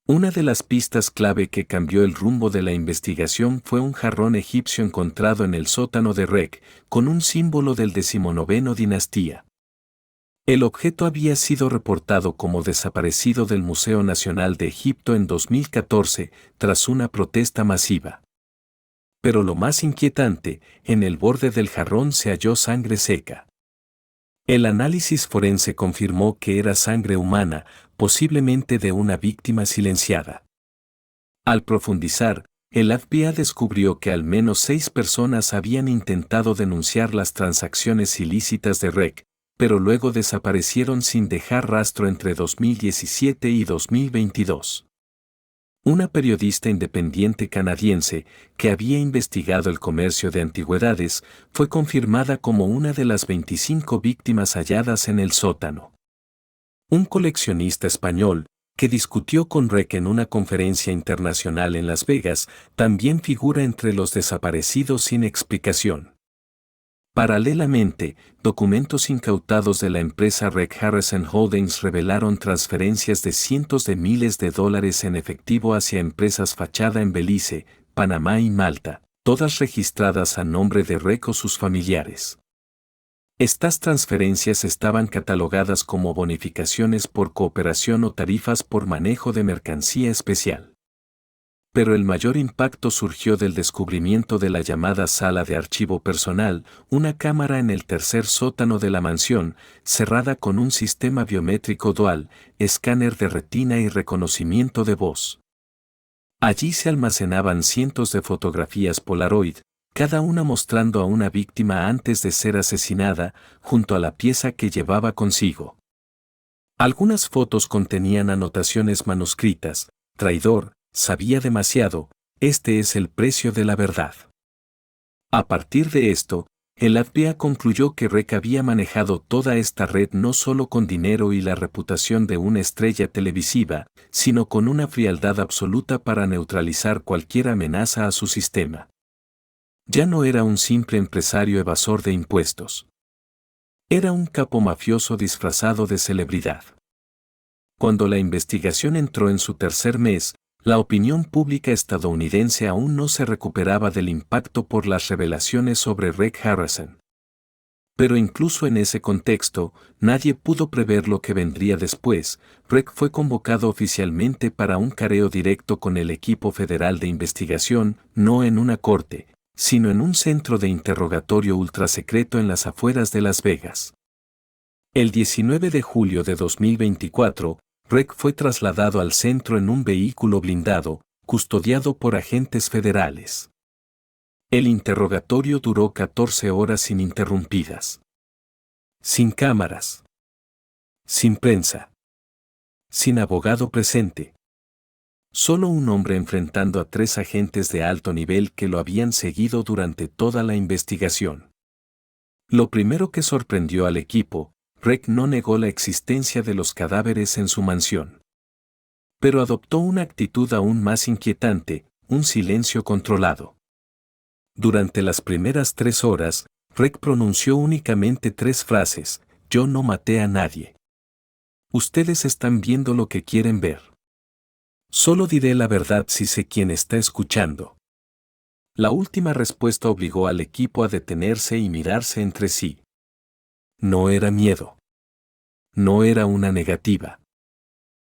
Una de las pistas clave que cambió el rumbo de la investigación fue un jarrón egipcio encontrado en el sótano de Rec, con un símbolo del 19º dinastía. El objeto había sido reportado como desaparecido del Museo Nacional de Egipto en 2014, tras una protesta masiva. Pero lo más inquietante, en el borde del jarrón se halló sangre seca. El análisis forense confirmó que era sangre humana, posiblemente de una víctima silenciada. Al profundizar, el FBI descubrió que al menos 6 personas habían intentado denunciar las transacciones ilícitas de Rec, pero luego desaparecieron sin dejar rastro entre 2017 y 2022. Una periodista independiente canadiense, que había investigado el comercio de antigüedades, fue confirmada como una de las 25 víctimas halladas en el sótano. Un coleccionista español, que discutió con Rec en una conferencia internacional en Las Vegas, también figura entre los desaparecidos sin explicación. Paralelamente, documentos incautados de la empresa Rec Harrison Holdings revelaron transferencias de cientos de miles de dólares en efectivo hacia empresas fachada en Belice, Panamá y Malta, todas registradas a nombre de Rec o sus familiares. Estas transferencias estaban catalogadas como bonificaciones por cooperación o tarifas por manejo de mercancía especial. Pero el mayor impacto surgió del descubrimiento de la llamada sala de archivo personal, una cámara en el tercer sótano de la mansión, cerrada con un sistema biométrico dual, escáner de retina y reconocimiento de voz. Allí se almacenaban cientos de fotografías Polaroid, cada una mostrando a una víctima antes de ser asesinada, junto a la pieza que llevaba consigo. Algunas fotos contenían anotaciones manuscritas: traidor, sabía demasiado, este es el precio de la verdad. A partir de esto, el FBI concluyó que Rec había manejado toda esta red no solo con dinero y la reputación de una estrella televisiva, sino con una frialdad absoluta para neutralizar cualquier amenaza a su sistema. Ya no era un simple empresario evasor de impuestos. Era un capo mafioso disfrazado de celebridad. Cuando la investigación entró en su tercer mes, la opinión pública estadounidense aún no se recuperaba del impacto por las revelaciones sobre Rec Harrison. Pero incluso en ese contexto, nadie pudo prever lo que vendría después. Rec fue convocado oficialmente para un careo directo con el equipo federal de investigación, no en una corte, sino en un centro de interrogatorio ultrasecreto en las afueras de Las Vegas. El 19 de julio de 2024, Rec fue trasladado al centro en un vehículo blindado, custodiado por agentes federales. El interrogatorio duró 14 horas ininterrumpidas. Sin cámaras. Sin prensa. Sin abogado presente. Solo un hombre enfrentando a 3 agentes de alto nivel que lo habían seguido durante toda la investigación. Lo primero que sorprendió al equipo, Rec no negó la existencia de los cadáveres en su mansión. Pero adoptó una actitud aún más inquietante: un silencio controlado. Durante las primeras 3 horas, Rec pronunció únicamente 3 frases: yo no maté a nadie. Ustedes están viendo lo que quieren ver. Solo diré la verdad si sé quién está escuchando. La última respuesta obligó al equipo a detenerse y mirarse entre sí. No era miedo. No era una negativa.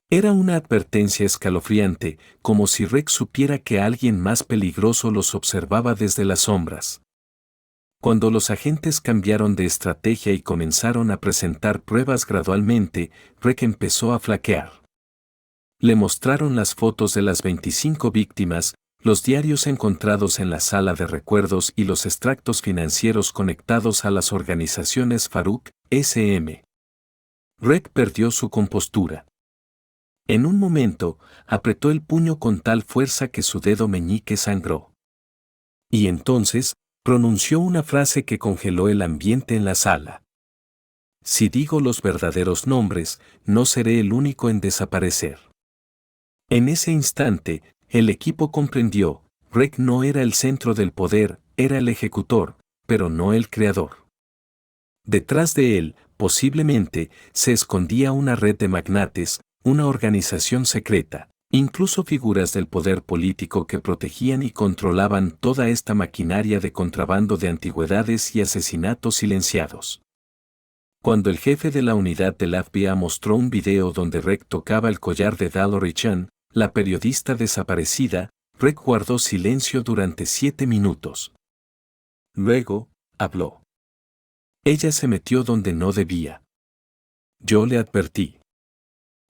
Era una advertencia escalofriante, como si Rec supiera que alguien más peligroso los observaba desde las sombras. Cuando los agentes cambiaron de estrategia y comenzaron a presentar pruebas gradualmente, Rec empezó a flaquear. Le mostraron las fotos de las 25 víctimas, los diarios encontrados en la sala de recuerdos y los extractos financieros conectados a las organizaciones Farouk, S.M. Rec perdió su compostura. En un momento, apretó el puño con tal fuerza que su dedo meñique sangró. Y entonces, pronunció una frase que congeló el ambiente en la sala. Si digo los verdaderos nombres, no seré el único en desaparecer. En ese instante, el equipo comprendió, Rec no era el centro del poder, era el ejecutor, pero no el creador. Detrás de él, posiblemente, se escondía una red de magnates, una organización secreta, incluso figuras del poder político que protegían y controlaban toda esta maquinaria de contrabando de antigüedades y asesinatos silenciados. Cuando el jefe de la unidad del FBI mostró un video donde Rec tocaba el collar de Valerie Chan, la periodista desaparecida, Rec guardó silencio durante 7 minutos. Luego, habló. Ella se metió donde no debía. Yo le advertí.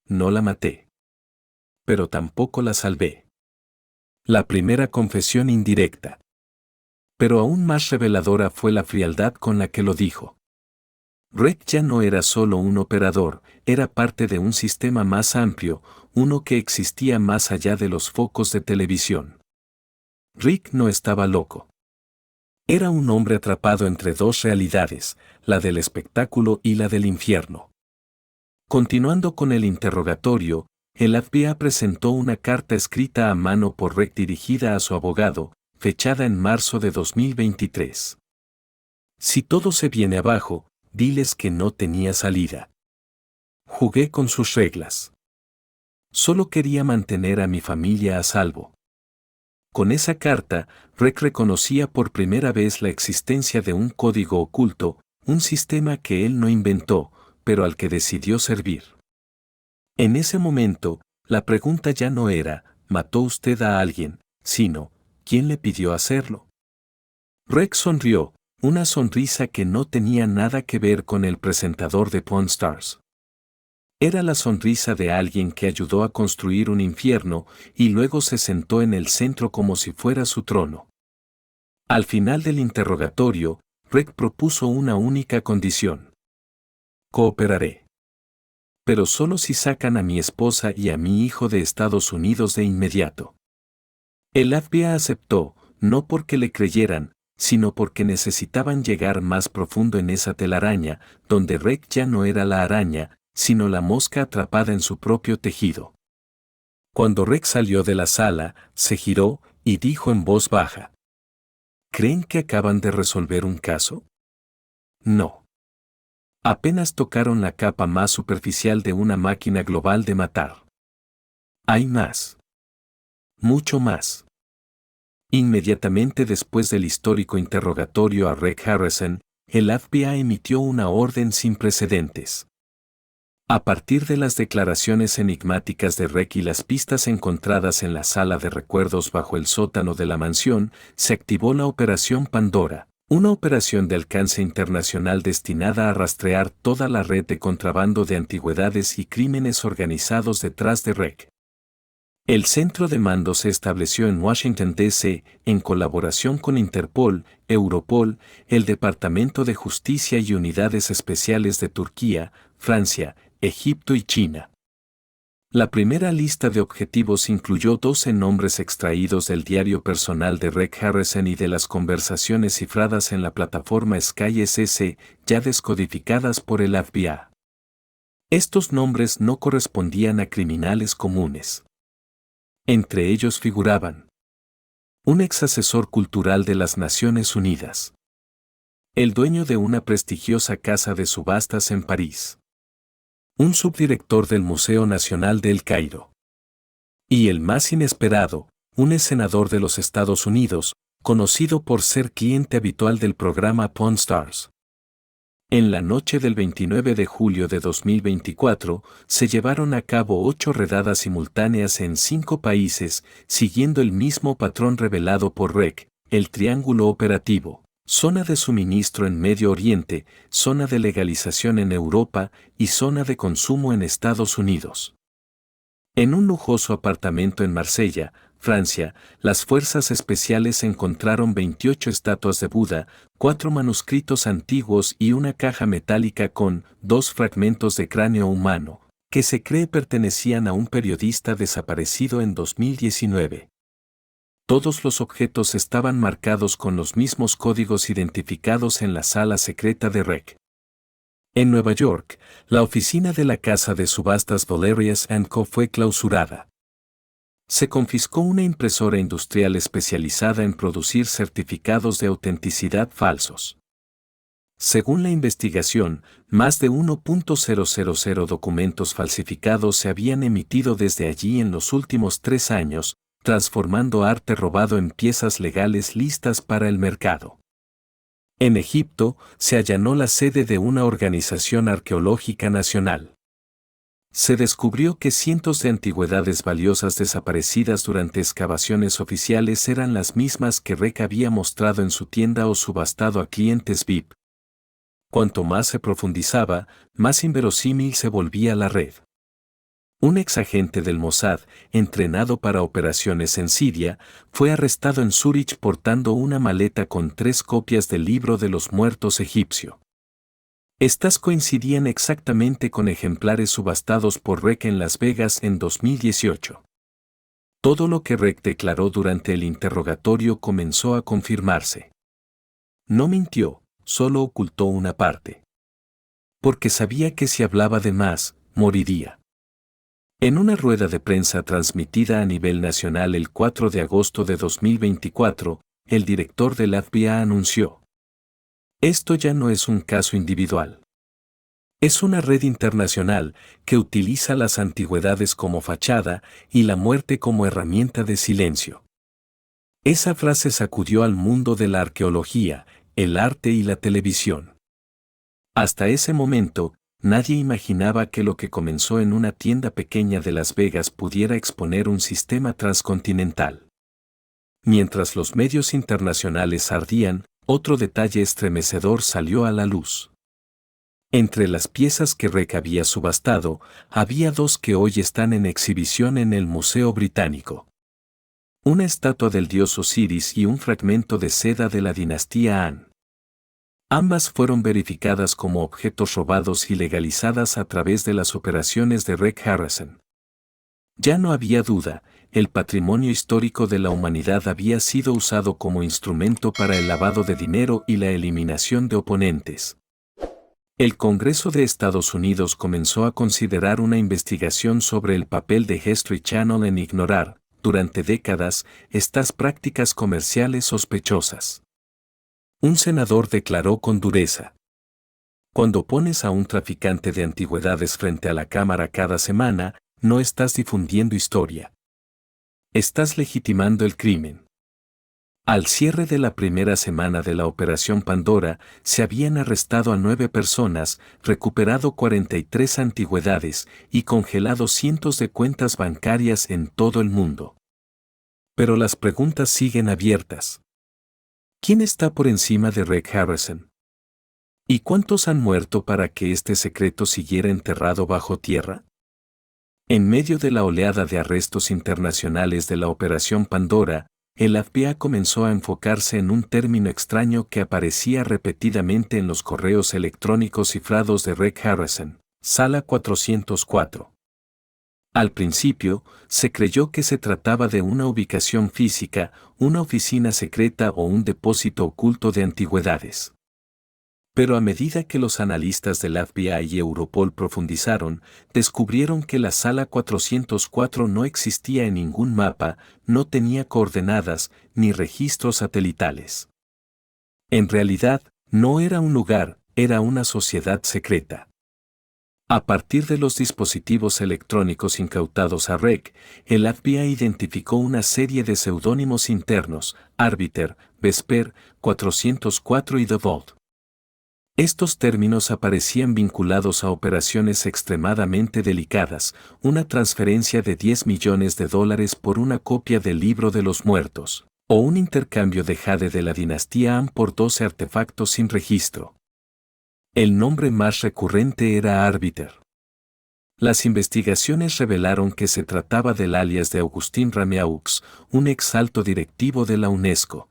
No la maté. Pero tampoco la salvé. La primera confesión indirecta. Pero aún más reveladora fue la frialdad con la que lo dijo. Rec ya no era solo un operador, era parte de un sistema más amplio, uno que existía más allá de los focos de televisión. Rick no estaba loco. Era un hombre atrapado entre dos realidades, la del espectáculo y la del infierno. Continuando con el interrogatorio, el FBI presentó una carta escrita a mano por Rec dirigida a su abogado, fechada en marzo de 2023. Si todo se viene abajo, diles que no tenía salida. Jugué con sus reglas. Solo quería mantener a mi familia a salvo. Con esa carta, Rec reconocía por primera vez la existencia de un código oculto, un sistema que él no inventó, pero al que decidió servir. En ese momento, la pregunta ya no era, ¿mató usted a alguien?, sino, ¿quién le pidió hacerlo? Rec sonrió, una sonrisa que no tenía nada que ver con el presentador de Pawn Stars. Era la sonrisa de alguien que ayudó a construir un infierno y luego se sentó en el centro como si fuera su trono. Al final del interrogatorio, Rec propuso una única condición. Cooperaré. Pero solo si sacan a mi esposa y a mi hijo de Estados Unidos de inmediato. El FBI aceptó, no porque le creyeran, sino porque necesitaban llegar más profundo en esa telaraña, donde Rec ya no era la araña, sino la mosca atrapada en su propio tejido. Cuando Rec salió de la sala, se giró y dijo en voz baja: ¿Creen que acaban de resolver un caso? No. Apenas tocaron la capa más superficial de una máquina global de matar. Hay más. Mucho más. Inmediatamente después del histórico interrogatorio a Rec Harrison, el FBI emitió una orden sin precedentes. A partir de las declaraciones enigmáticas de Rec y las pistas encontradas en la sala de recuerdos bajo el sótano de la mansión, se activó la Operación Pandora, una operación de alcance internacional destinada a rastrear toda la red de contrabando de antigüedades y crímenes organizados detrás de Rec. El centro de mando se estableció en Washington, D.C., en colaboración con Interpol, Europol, el Departamento de Justicia y unidades especiales de Turquía, Francia, Egipto y China. La primera lista de objetivos incluyó 12 nombres extraídos del diario personal de Rec Harrison y de las conversaciones cifradas en la plataforma SkySS, ya descodificadas por el FBI. Estos nombres no correspondían a criminales comunes. Entre ellos figuraban un ex asesor cultural de las Naciones Unidas, el dueño de una prestigiosa casa de subastas en París, un subdirector del Museo Nacional de El Cairo, y el más inesperado, un ex senador de los Estados Unidos, conocido por ser cliente habitual del programa Pawn Stars. En la noche del 29 de julio de 2024, se llevaron a cabo 8 redadas simultáneas en 5 países, siguiendo el mismo patrón revelado por REC, el Triángulo Operativo, zona de suministro en Medio Oriente, zona de legalización en Europa y zona de consumo en Estados Unidos. En un lujoso apartamento en Marsella, Francia, las fuerzas especiales encontraron 28 estatuas de Buda, 4 manuscritos antiguos y una caja metálica con 2 fragmentos de cráneo humano, que se cree pertenecían a un periodista desaparecido en 2019. Todos los objetos estaban marcados con los mismos códigos identificados en la sala secreta de REC. En Nueva York, la oficina de la casa de subastas Valerius & Co. fue clausurada. Se confiscó una impresora industrial especializada en producir certificados de autenticidad falsos. Según la investigación, más de 1.000 documentos falsificados se habían emitido desde allí en los últimos 3 años, transformando arte robado en piezas legales listas para el mercado. En Egipto, se allanó la sede de una organización arqueológica nacional. Se descubrió que cientos de antigüedades valiosas desaparecidas durante excavaciones oficiales eran las mismas que REC había mostrado en su tienda o subastado a clientes VIP. Cuanto más se profundizaba, más inverosímil se volvía la red. Un exagente del Mossad, entrenado para operaciones en Siria, fue arrestado en Zúrich portando una maleta con 3 copias del libro de los muertos egipcio. Estas coincidían exactamente con ejemplares subastados por REC en Las Vegas en 2018. Todo lo que REC declaró durante el interrogatorio comenzó a confirmarse. No mintió, solo ocultó una parte. Porque sabía que si hablaba de más, moriría. En una rueda de prensa transmitida a nivel nacional el 4 de agosto de 2024, el director del FBI anunció: esto ya no es un caso individual. Es una red internacional que utiliza las antigüedades como fachada y la muerte como herramienta de silencio. Esa frase sacudió al mundo de la arqueología, el arte y la televisión. Hasta ese momento, nadie imaginaba que lo que comenzó en una tienda pequeña de Las Vegas pudiera exponer un sistema transcontinental. Mientras los medios internacionales ardían, otro detalle estremecedor salió a la luz. Entre las piezas que REC había subastado, había 2 que hoy están en exhibición en el Museo Británico. Una estatua del dios Osiris y un fragmento de seda de la dinastía Han. Ambas fueron verificadas como objetos robados y legalizadas a través de las operaciones de REC Harrison. Ya no había duda, el patrimonio histórico de la humanidad había sido usado como instrumento para el lavado de dinero y la eliminación de oponentes. El Congreso de Estados Unidos comenzó a considerar una investigación sobre el papel de History Channel en ignorar, durante décadas, estas prácticas comerciales sospechosas. Un senador declaró con dureza: cuando pones a un traficante de antigüedades frente a la cámara cada semana, no estás difundiendo historia. Estás legitimando el crimen. Al cierre de la primera semana de la Operación Pandora, se habían arrestado a 9 personas, recuperado 43 antigüedades y congelado cientos de cuentas bancarias en todo el mundo. Pero las preguntas siguen abiertas. ¿Quién está por encima de REC Harrison? ¿Y cuántos han muerto para que este secreto siguiera enterrado bajo tierra? En medio de la oleada de arrestos internacionales de la Operación Pandora, el FBI comenzó a enfocarse en un término extraño que aparecía repetidamente en los correos electrónicos cifrados de REC Harrison, Sala 404. Al principio, se creyó que se trataba de una ubicación física, una oficina secreta o un depósito oculto de antigüedades. Pero a medida que los analistas del FBI y Europol profundizaron, descubrieron que la Sala 404 no existía en ningún mapa, no tenía coordenadas, ni registros satelitales. En realidad, no era un lugar, era una sociedad secreta. A partir de los dispositivos electrónicos incautados a REC, el FBI identificó una serie de seudónimos internos: Arbiter, Vesper, 404 y The Vault. Estos términos aparecían vinculados a operaciones extremadamente delicadas, una transferencia de $10 millones por una copia del Libro de los Muertos, o un intercambio de jade de la dinastía Han por 12 artefactos sin registro. El nombre más recurrente era Arbiter. Las investigaciones revelaron que se trataba del alias de Augustin Rameaux, un ex alto directivo de la UNESCO.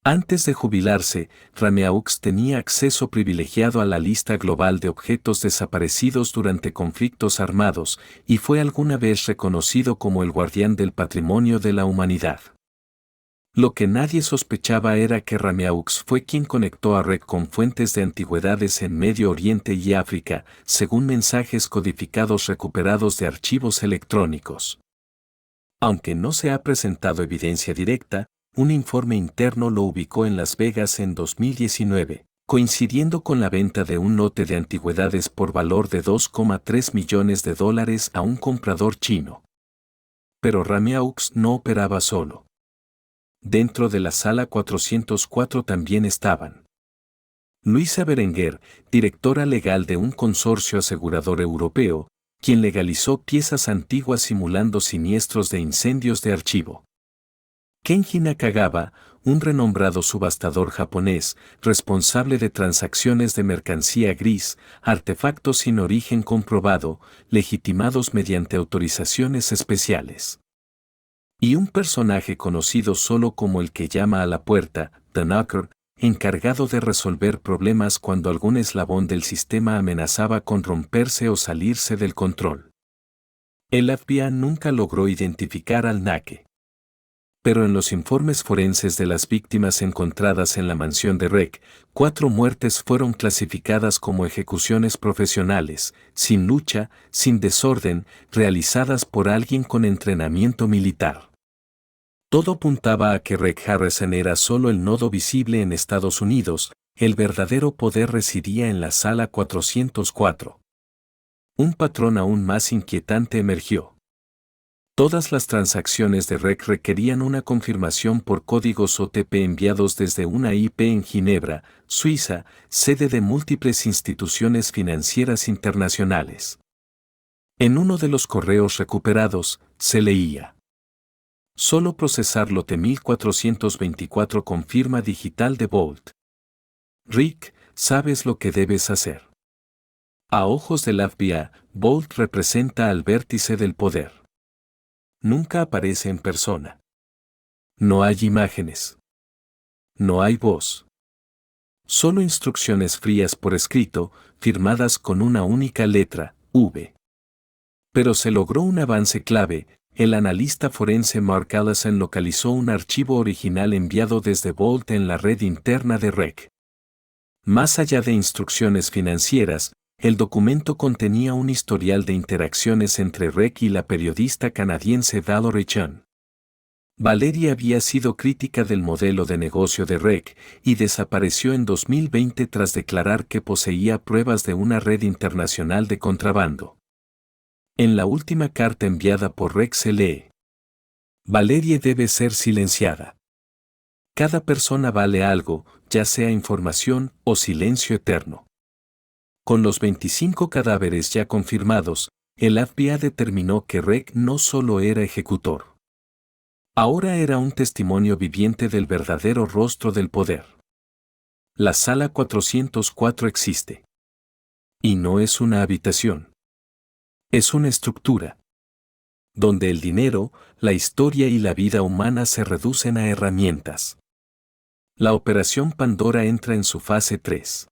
Antes de jubilarse, Rameaux tenía acceso privilegiado a la lista global de objetos desaparecidos durante conflictos armados y fue alguna vez reconocido como el guardián del patrimonio de la humanidad. Lo que nadie sospechaba era que Rameaux fue quien conectó a REC con fuentes de antigüedades en Medio Oriente y África, según mensajes codificados recuperados de archivos electrónicos. Aunque no se ha presentado evidencia directa, un informe interno lo ubicó en Las Vegas en 2019, coincidiendo con la venta de un lote de antigüedades por valor de $2,3 millones a un comprador chino. Pero Rameaux no operaba solo. Dentro de la Sala 404 también estaban Luisa Berenguer, directora legal de un consorcio asegurador europeo, quien legalizó piezas antiguas simulando siniestros de incendios de archivo. Kenji Nakagawa, un renombrado subastador japonés, responsable de transacciones de mercancía gris, artefactos sin origen comprobado, legitimados mediante autorizaciones especiales. Y un personaje conocido solo como el que llama a la puerta, The Knocker, encargado de resolver problemas cuando algún eslabón del sistema amenazaba con romperse o salirse del control. El FBI nunca logró identificar al Nake. Pero en los informes forenses de las víctimas encontradas en la mansión de REC, 4 muertes fueron clasificadas como ejecuciones profesionales, sin lucha, sin desorden, realizadas por alguien con entrenamiento militar. Todo apuntaba a que Reg Harrison era solo el nodo visible en Estados Unidos, el verdadero poder residía en la Sala 404. Un patrón aún más inquietante emergió. Todas las transacciones de REC requerían una confirmación por códigos OTP enviados desde una IP en Ginebra, Suiza, sede de múltiples instituciones financieras internacionales. En uno de los correos recuperados, se leía: solo procesar lote 1424 con firma digital de Bolt. Rick, sabes lo que debes hacer. A ojos del FBI, Bolt representa al vértice del poder. Nunca aparece en persona. No hay imágenes. No hay voz. Solo instrucciones frías por escrito, firmadas con una única letra, V. Pero se logró un avance clave. El analista forense Mark Allison localizó un archivo original enviado desde Bolt en la red interna de REC. Más allá de instrucciones financieras, el documento contenía un historial de interacciones entre REC y la periodista canadiense Valerie Chun. Valerie había sido crítica del modelo de negocio de REC y desapareció en 2020 tras declarar que poseía pruebas de una red internacional de contrabando. En la última carta enviada por REC se lee: Valerie debe ser silenciada. Cada persona vale algo, ya sea información o silencio eterno. Con los 25 cadáveres ya confirmados, el FBI determinó que REC no solo era ejecutor. Ahora era un testimonio viviente del verdadero rostro del poder. La Sala 404 existe. Y no es una habitación. Es una estructura donde el dinero, la historia y la vida humana se reducen a herramientas. La operación Pandora entra en su fase 3.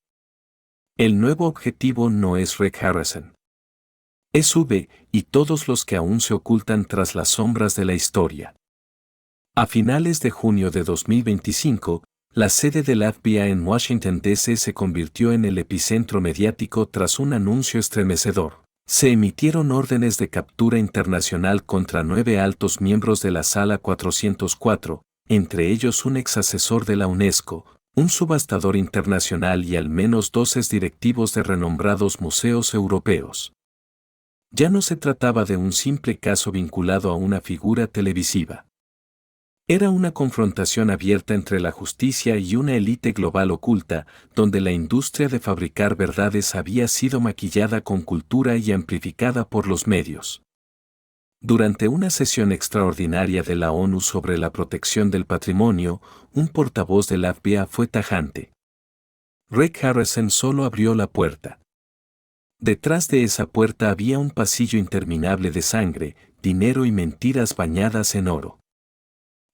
El nuevo objetivo no es Reg Harrison. Es V y todos los que aún se ocultan tras las sombras de la historia. A finales de junio de 2025, la sede del FBI en Washington, D.C. se convirtió en el epicentro mediático tras un anuncio estremecedor. Se emitieron órdenes de captura internacional contra 9 altos miembros de la Sala 404, entre ellos un ex asesor de la UNESCO, un subastador internacional y al menos 12 directivos de renombrados museos europeos. Ya no se trataba de un simple caso vinculado a una figura televisiva. Era una confrontación abierta entre la justicia y una élite global oculta, donde la industria de fabricar verdades había sido maquillada con cultura y amplificada por los medios. Durante una sesión extraordinaria de la ONU sobre la protección del patrimonio, un portavoz del FBI fue tajante. Rick Harrison solo abrió la puerta. Detrás de esa puerta había un pasillo interminable de sangre, dinero y mentiras bañadas en oro.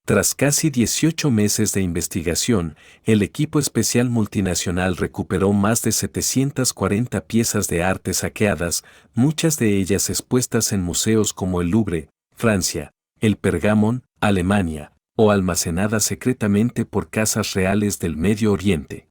Tras casi 18 meses de investigación, el equipo especial multinacional recuperó más de 740 piezas de arte saqueadas, muchas de ellas expuestas en museos como el Louvre, Francia, el Pergamon, Alemania, o almacenadas secretamente por casas reales del Medio Oriente.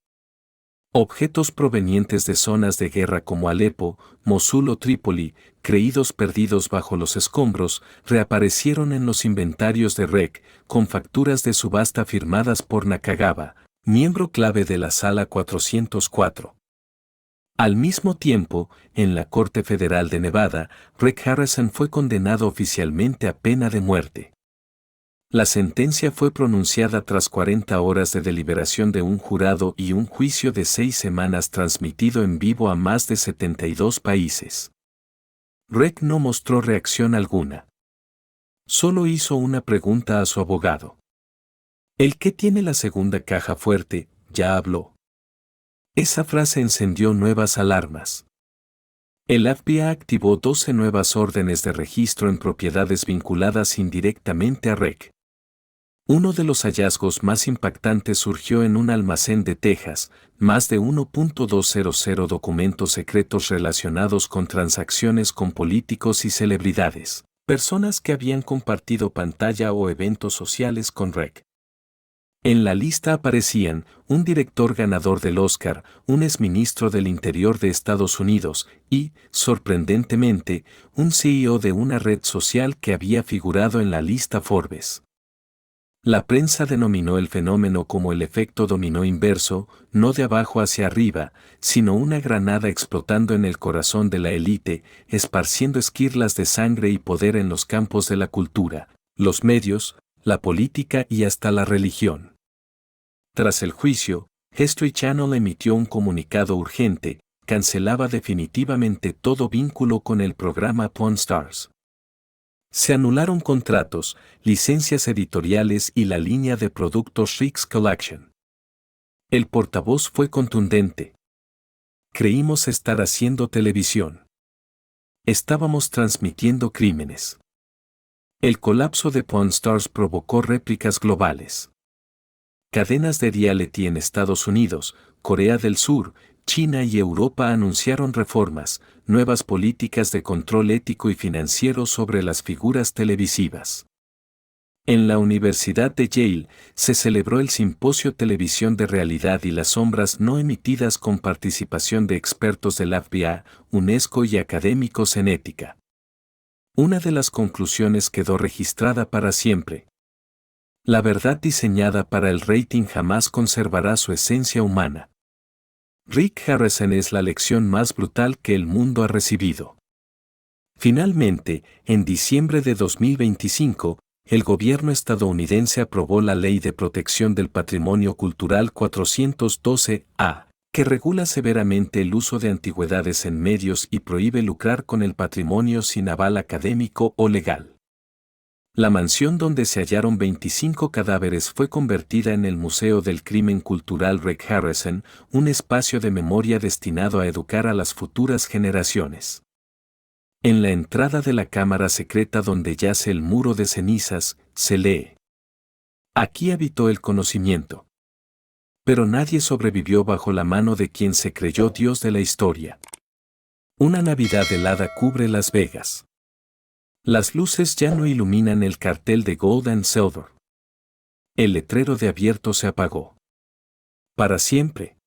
Objetos provenientes de zonas de guerra como Alepo, Mosul o Trípoli, creídos perdidos bajo los escombros, reaparecieron en los inventarios de REC, con facturas de subasta firmadas por Nakagawa, miembro clave de la Sala 404. Al mismo tiempo, en la Corte Federal de Nevada, Rick Harrison fue condenado oficialmente a pena de muerte. La sentencia fue pronunciada tras 40 horas de deliberación de un jurado y un juicio de 6 semanas transmitido en vivo a más de 72 países. Rick no mostró reacción alguna. Solo hizo una pregunta a su abogado. El que tiene la segunda caja fuerte, ya habló. Esa frase encendió nuevas alarmas. El FBI activó 12 nuevas órdenes de registro en propiedades vinculadas indirectamente a Rick. Uno de los hallazgos más impactantes surgió en un almacén de Texas, más de 1.200 documentos secretos relacionados con transacciones con políticos y celebridades, personas que habían compartido pantalla o eventos sociales con Rick. En la lista aparecían un director ganador del Oscar, un exministro del Interior de Estados Unidos y, sorprendentemente, un CEO de una red social que había figurado en la lista Forbes. La prensa denominó el fenómeno como el efecto dominó inverso, no de abajo hacia arriba, sino una granada explotando en el corazón de la élite, esparciendo esquirlas de sangre y poder en los campos de la cultura, los medios, la política y hasta la religión. Tras el juicio, History Channel emitió un comunicado urgente, cancelaba definitivamente todo vínculo con el programa Pawn Stars. Se anularon contratos, licencias editoriales y la línea de productos Rick's Collection. El portavoz fue contundente. Creímos estar haciendo televisión. Estábamos transmitiendo crímenes. El colapso de Pawn Stars provocó réplicas globales. Cadenas de reality en Estados Unidos, Corea del Sur, China y Europa anunciaron reformas, nuevas políticas de control ético y financiero sobre las figuras televisivas. En la Universidad de Yale se celebró el Simposio Televisión de Realidad y las Sombras no emitidas con participación de expertos del FBI, UNESCO y académicos en ética. Una de las conclusiones quedó registrada para siempre. La verdad diseñada para el rating jamás conservará su esencia humana. Rick Harrison es la lección más brutal que el mundo ha recibido. Finalmente, en diciembre de 2025, el gobierno estadounidense aprobó la Ley de Protección del Patrimonio Cultural 412-A, que regula severamente el uso de antigüedades en medios y prohíbe lucrar con el patrimonio sin aval académico o legal. La mansión donde se hallaron 25 cadáveres fue convertida en el Museo del Crimen Cultural Rick Harrison, un espacio de memoria destinado a educar a las futuras generaciones. En la entrada de la cámara secreta donde yace el muro de cenizas, se lee: aquí habitó el conocimiento. Pero nadie sobrevivió bajo la mano de quien se creyó Dios de la historia. Una Navidad helada cubre Las Vegas. Las luces ya no iluminan el cartel de Gold and Silver. El letrero de abierto se apagó. Para siempre.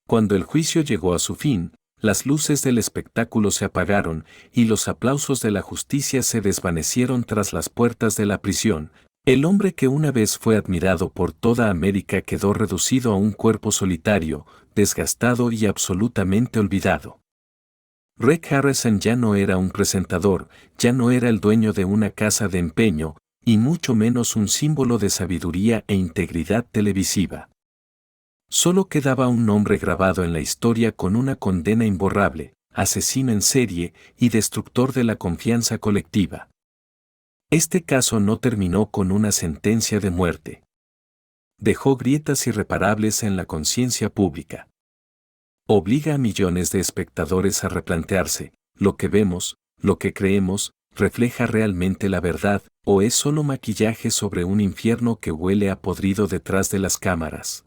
Cuando el juicio llegó a su fin, las luces del espectáculo se apagaron y los aplausos de la justicia se desvanecieron tras las puertas de la prisión. El hombre que una vez fue admirado por toda América quedó reducido a un cuerpo solitario, desgastado y absolutamente olvidado. Rick Harrison ya no era un presentador, ya no era el dueño de una casa de empeño, y mucho menos un símbolo de sabiduría e integridad televisiva. Solo quedaba un nombre grabado en la historia con una condena imborrable: asesino en serie y destructor de la confianza colectiva. Este caso no terminó con una sentencia de muerte. Dejó grietas irreparables en la conciencia pública. Obliga a millones de espectadores a replantearse: ¿lo que vemos, lo que creemos, refleja realmente la verdad, o es solo maquillaje sobre un infierno que huele a podrido detrás de las cámaras?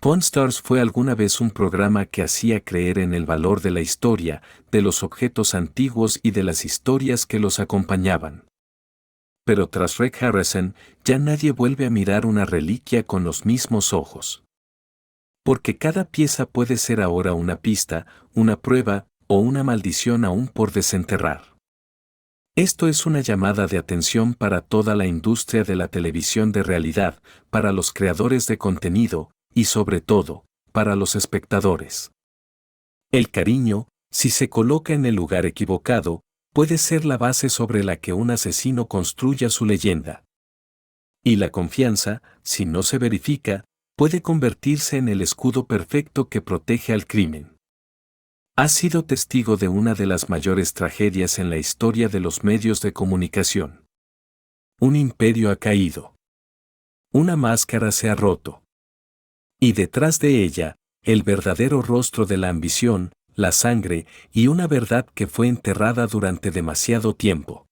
Pawn Stars fue alguna vez un programa que hacía creer en el valor de la historia, de los objetos antiguos y de las historias que los acompañaban. Pero tras Reg Harrison, ya nadie vuelve a mirar una reliquia con los mismos ojos. Porque cada pieza puede ser ahora una pista, una prueba, o una maldición aún por desenterrar. Esto es una llamada de atención para toda la industria de la televisión de realidad, para los creadores de contenido, y sobre todo, para los espectadores. El cariño, si se coloca en el lugar equivocado, puede ser la base sobre la que un asesino construya su leyenda. Y la confianza, si no se verifica, puede convertirse en el escudo perfecto que protege al crimen. Has sido testigo de una de las mayores tragedias en la historia de los medios de comunicación. Un imperio ha caído. Una máscara se ha roto. Y detrás de ella, el verdadero rostro de la ambición, la sangre y una verdad que fue enterrada durante demasiado tiempo.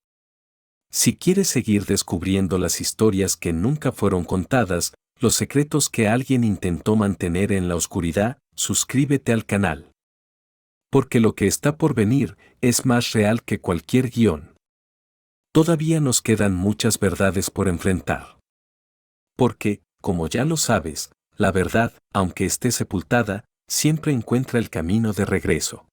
Si quieres seguir descubriendo las historias que nunca fueron contadas, los secretos que alguien intentó mantener en la oscuridad, suscríbete al canal. Porque lo que está por venir es más real que cualquier guión. Todavía nos quedan muchas verdades por enfrentar. Porque, como ya lo sabes, la verdad, aunque esté sepultada, siempre encuentra el camino de regreso.